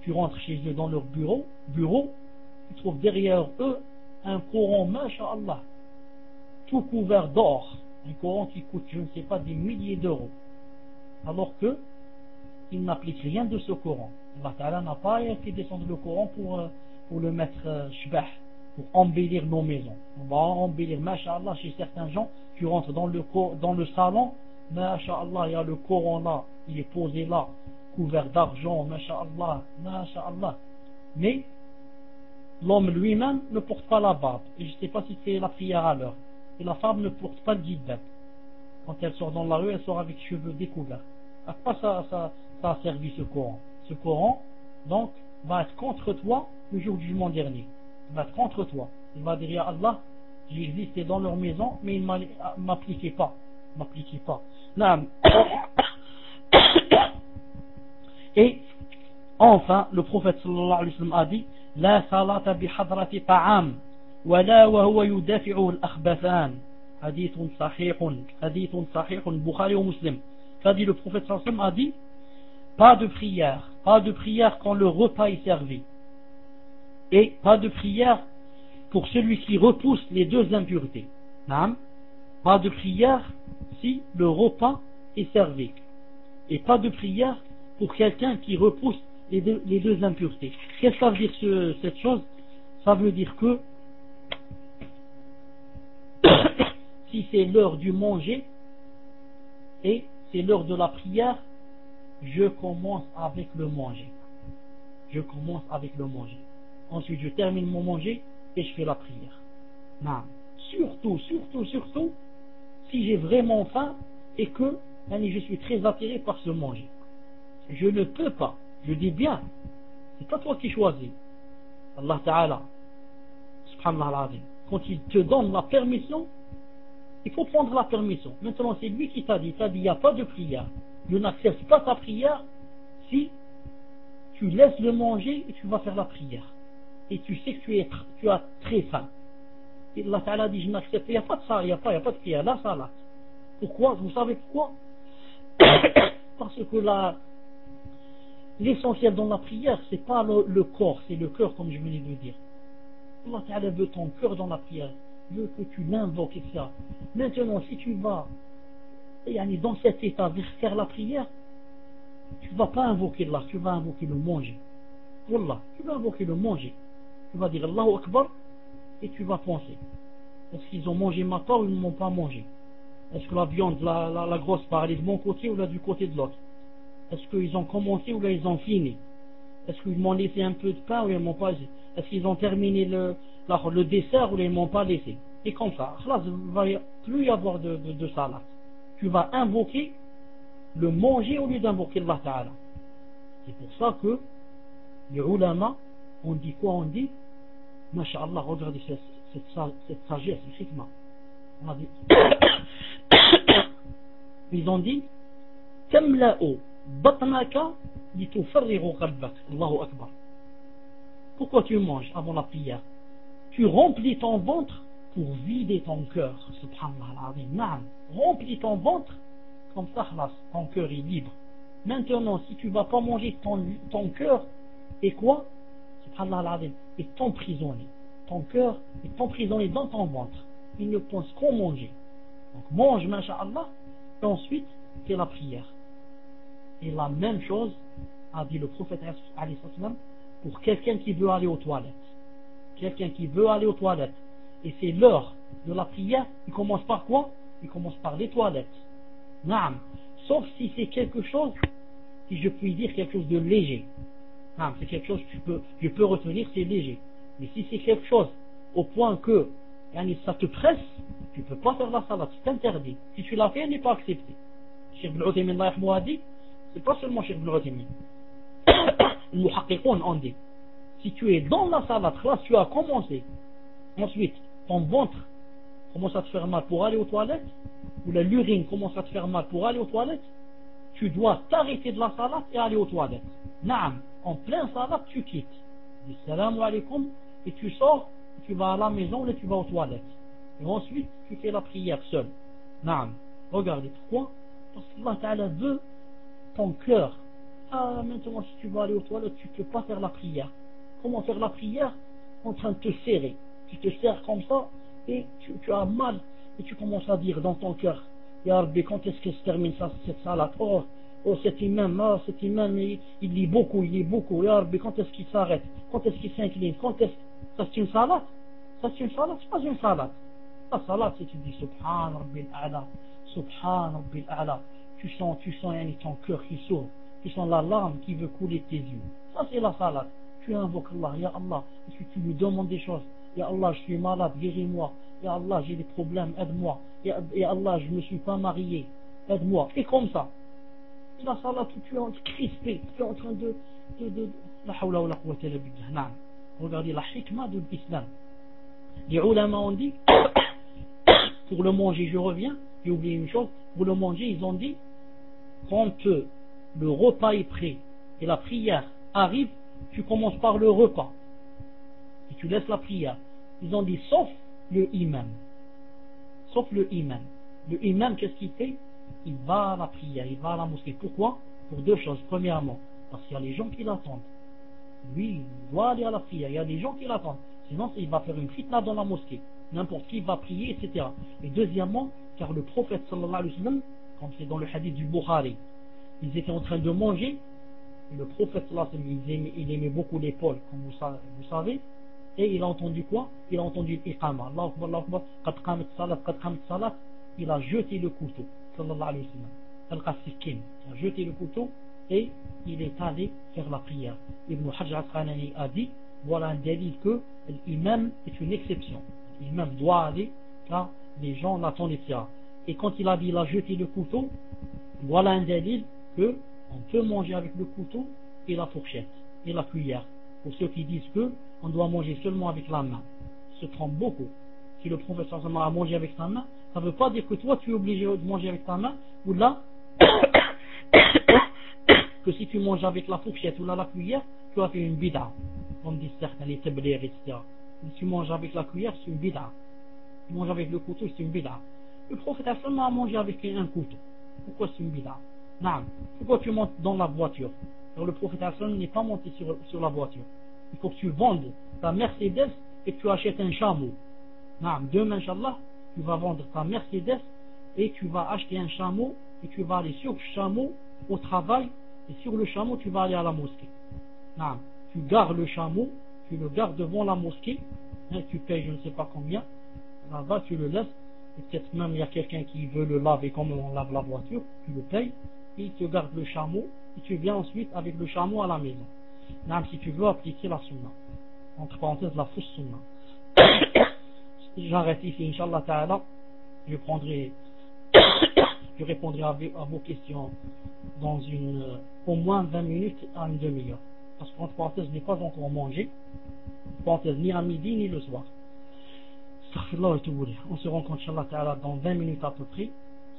Tu rentres chez eux dans leur bureau, tu trouves derrière eux un Coran, masha'Allah, tout couvert d'or. Un Coran qui coûte, je ne sais pas, des milliers d'euros. Alors que il n'applique rien de ce Coran. Allah Ta'ala n'a pas fait descendre le Coran pour le mettre shbah, pour embellir nos maisons. On va embellir, masha'Allah, chez certains gens. Tu rentres dans le salon, masha'Allah, il y a le Coran là, il est posé là, couvert d'argent, masha'Allah, masha'Allah. Mais l'homme lui-même ne porte pas la barbe. Et je ne sais pas si c'est la prière à l'heure. Et la femme ne porte pas le jilbab. Quand elle sort dans la rue, elle sort avec les cheveux découverts. À quoi ça a servi ce Coran? Ce Coran, donc, va être contre toi le jour du jugement dernier. Il va être contre toi. Il va dire, ya Allah, j'existais dans leur maison, mais ils ne m'appliquaient pas. Et enfin, le prophète sallallahu alayhi wa sallam a dit, la salata bi hadrati ta'am, ولا وهو يدافع الأخبثان حديث صحيح Bukhari ou Muslim. Ça dit le prophète sallallahu alayhi wa sallam a dit, pas de prière quand le repas est servi, et pas de prière pour celui qui repousse les deux impuretés. Naam. Pas de prière si le repas est servi, et pas de prière pour quelqu'un qui repousse les deux impuretés. Qu'est-ce que ça veut dire cette chose? Ça veut dire que si c'est l'heure du manger et c'est l'heure de la prière, je commence avec le manger. Ensuite, je termine mon manger et je fais la prière. Non. Surtout, si j'ai vraiment faim et que je suis très attiré par ce manger. Je ne peux pas. Je dis bien, c'est pas toi qui choisis. Allah Ta'ala, subhanallah al-azim, quand il te donne la permission, il faut prendre la permission. Maintenant, c'est lui qui t'a dit, il n'y a pas de prière. Je n'accepte pas ta prière si tu laisses le manger et tu vas faire la prière. Et tu sais que tu as très faim. Et Allah Ta'ala dit, je n'accepte pas, il n'y a pas de ça, il n'y a pas de prière, la salat. Pourquoi? Vous savez pourquoi? Parce que l'essentiel dans la prière, c'est pas le corps, c'est le cœur, comme je venais de dire. Allah Ta'ala veut ton cœur dans la prière, veut que tu l'invoques, etc. Maintenant, si tu vas dans cet état vers faire la prière, tu ne vas pas invoquer Allah, tu vas invoquer le manger. Wallah, tu vas invoquer le manger. Tu vas dire Allahu Akbar et tu vas penser. Est-ce qu'ils ont mangé matin ou ils ne m'ont pas mangé? Est-ce que la viande, la grosse part, elle est de mon côté ou là du côté de l'autre? Est-ce qu'ils ont commencé ou là ils ont fini? Est-ce qu'ils m'ont laissé un peu de pain ou ils ne m'ont pas laissé? Est-ce qu'ils ont terminé le dessert ou ils ne m'ont pas laissé? Et comme ça, il ne va plus y avoir de salade. Tu vas invoquer le manger au lieu d'invoquer Allah Ta'ala. C'est pour ça que les ulama, on dit quoi? On dit, Masha'Allah, regardez cette sagesse, le hikmah. On a dit, ils ont dit, Tamla'u batnaka litufarriru qalbak. Allahu Akbar. Pourquoi tu manges avant la prière? Tu remplis ton ventre pour vider ton cœur. Subhanallah al-azim. Naam. Remplis ton ventre, comme ça, ton cœur est libre. Maintenant, si tu ne vas pas manger ton cœur, et quoi? Subhanallah al-azim, est emprisonné. Ton cœur est emprisonné dans ton ventre. Il ne pense qu'à manger. Donc mange, masha'Allah, et ensuite fais la prière. Et la même chose a dit le prophète alayhi salam pour quelqu'un qui veut aller aux toilettes. Quelqu'un qui veut aller aux toilettes, et c'est l'heure de la prière, il commence par quoi? Il commence par les toilettes. Naam. Sauf si c'est quelque chose, si je puis dire quelque chose de léger. Naam, c'est quelque chose que je peux retenir, c'est léger. Mais si c'est quelque chose au point que ça te presse, tu ne peux pas faire la salat, c'est interdit. Si tu l'as fait, elle n'est pas acceptée. Cheikh Ibn Uthaymin a dit, c'est pas seulement Cheikh Ibn Uthaymin. Le muhaqqiqoun on dit, si tu es dans la salat, là tu as commencé, ensuite ton ventre commence à te faire mal pour aller aux toilettes, ou l'urine commence à te faire mal pour aller aux toilettes, tu dois t'arrêter de la salat et aller aux toilettes. Naam, en plein salat, tu quittes. Dis salam alaykoum, et tu sors, tu vas à la maison et tu vas aux toilettes. Et ensuite, tu fais la prière seul. Naam. Regardez pourquoi? Parce qu'Allah Ta'ala veut ton cœur. Ah, maintenant, si tu vas aller aux toilettes, tu ne peux pas faire la prière. Comment faire la prière? En train de te serrer. Tu te serres comme ça, et tu as mal, et tu commences à dire dans ton cœur, Ya Rabbi, quand est-ce que se termine cette salat? Oh, cet imam, il lit beaucoup, Ya Rabbi, quand est-ce qu'il s'arrête? Quand est-ce qu'il s'incline? Ça c'est une salat? Ça c'est une salat? C'est pas une salat. La salat, c'est tu dis Subhan Rabbil A'la, Subhan Rabbil A'la. Tu sens ton cœur qui s'ouvre, tu sens la larme qui veut couler de tes yeux. Ça c'est la salat. Tu invoques Allah, Ya Allah, est-ce que tu lui demandes des choses? Ya Allah, je suis malade, guéris-moi. Ya Allah, j'ai des problèmes, aide-moi. Ya Allah, je ne me suis pas marié, aide-moi. Et comme ça. Et la salat, tu es en crispé, tu es en train de la hawla wa la quwwata illa billah. Naam. Regardez la hikmah de l'islam. Les ulama ont dit, pour le manger, je reviens, j'ai oublié une chose, pour le manger, ils ont dit, quand le repas est prêt et la prière arrive, tu commences par le repas et tu laisses la prière. Ils ont dit sauf le imam. Sauf le imam. Le imam, qu'est-ce qu'il fait? Il va à la prière, il va à la mosquée. Pourquoi? Pour deux choses. Premièrement, parce qu'il y a les gens qui l'attendent. Lui, il doit aller à la prière, il y a des gens qui l'attendent. Sinon, il va faire une fitna dans la mosquée. N'importe qui va prier, etc. Et deuxièmement, car le prophète sallallahu alayhi wa sallam, comme c'est dans le hadith du Bukhari, ils étaient en train de manger, et le prophète sallallahu alayhi wa sallam, il aimait beaucoup l'épaule, comme vous savez, et il a entendu quoi? Il a entendu l'iqama. Allahu Akbar, Allahu Akbar, qad qamat salat, qad qamat salat. Il a jeté le couteau, sallallahu alayhi wa sallam. Al-Qassikin, il a jeté le couteau, et il est allé faire la prière. Ibn Hajar al-Asqalani a dit, voilà un délit que l'imam est une exception. L'imam doit aller car les gens l'attendent, etc. Et quand il a dit, il a jeté le couteau, voilà un délit que on peut manger avec le couteau et la fourchette et la cuillère. Pour ceux qui disent que on doit manger seulement avec la main, se trompent beaucoup. Si le prophète a mangé avec sa main, ça ne veut pas dire que toi tu es obligé de manger avec ta main, ou là que si tu manges avec la fourchette ou là la cuillère, tu as fait une bid'a, comme disent certains, les tablir, etc. Si tu manges avec la cuillère, c'est une bid'a. Tu manges avec le couteau, c'est une bid'a. Le prophète a seulement mangé avec un couteau. Pourquoi c'est une bid'a? Non. Pourquoi tu montes dans la voiture? Alors le prophète n'est pas monté sur la voiture. Il faut que tu vendes ta Mercedes et que tu achètes un chameau. Demain, Inch'Allah, tu vas vendre ta Mercedes et tu vas acheter un chameau et tu vas aller sur le chameau au travail et sur le chameau tu vas aller à la mosquée. Tu gares le chameau, tu le gares devant la mosquée, tu payes je ne sais pas combien, là-bas tu le laisses, et peut-être même il y a quelqu'un qui veut le laver comme on lave la voiture, tu le payes, et il te garde le chameau, et tu viens ensuite avec le chameau à la maison. Si tu veux appliquer la sunna, entre parenthèses la fausse sunna. J'arrête ici, Inch'Allah Ta'ala, je répondrai à vos questions dans au moins 20 minutes à une demi-heure. Parce qu'entre parenthèses, je n'ai pas encore mangé, parenthèse, ni à midi ni le soir. On se rencontre, Inch'Allah Ta'ala, dans 20 minutes à peu près.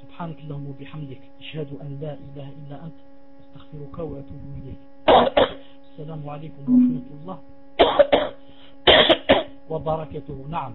سبحانك اللهم وبحمدك أشهد أن لا إله إلا أنت أستغفرك وأتوب إليك السلام عليكم ورحمة الله وبركاته. نعم.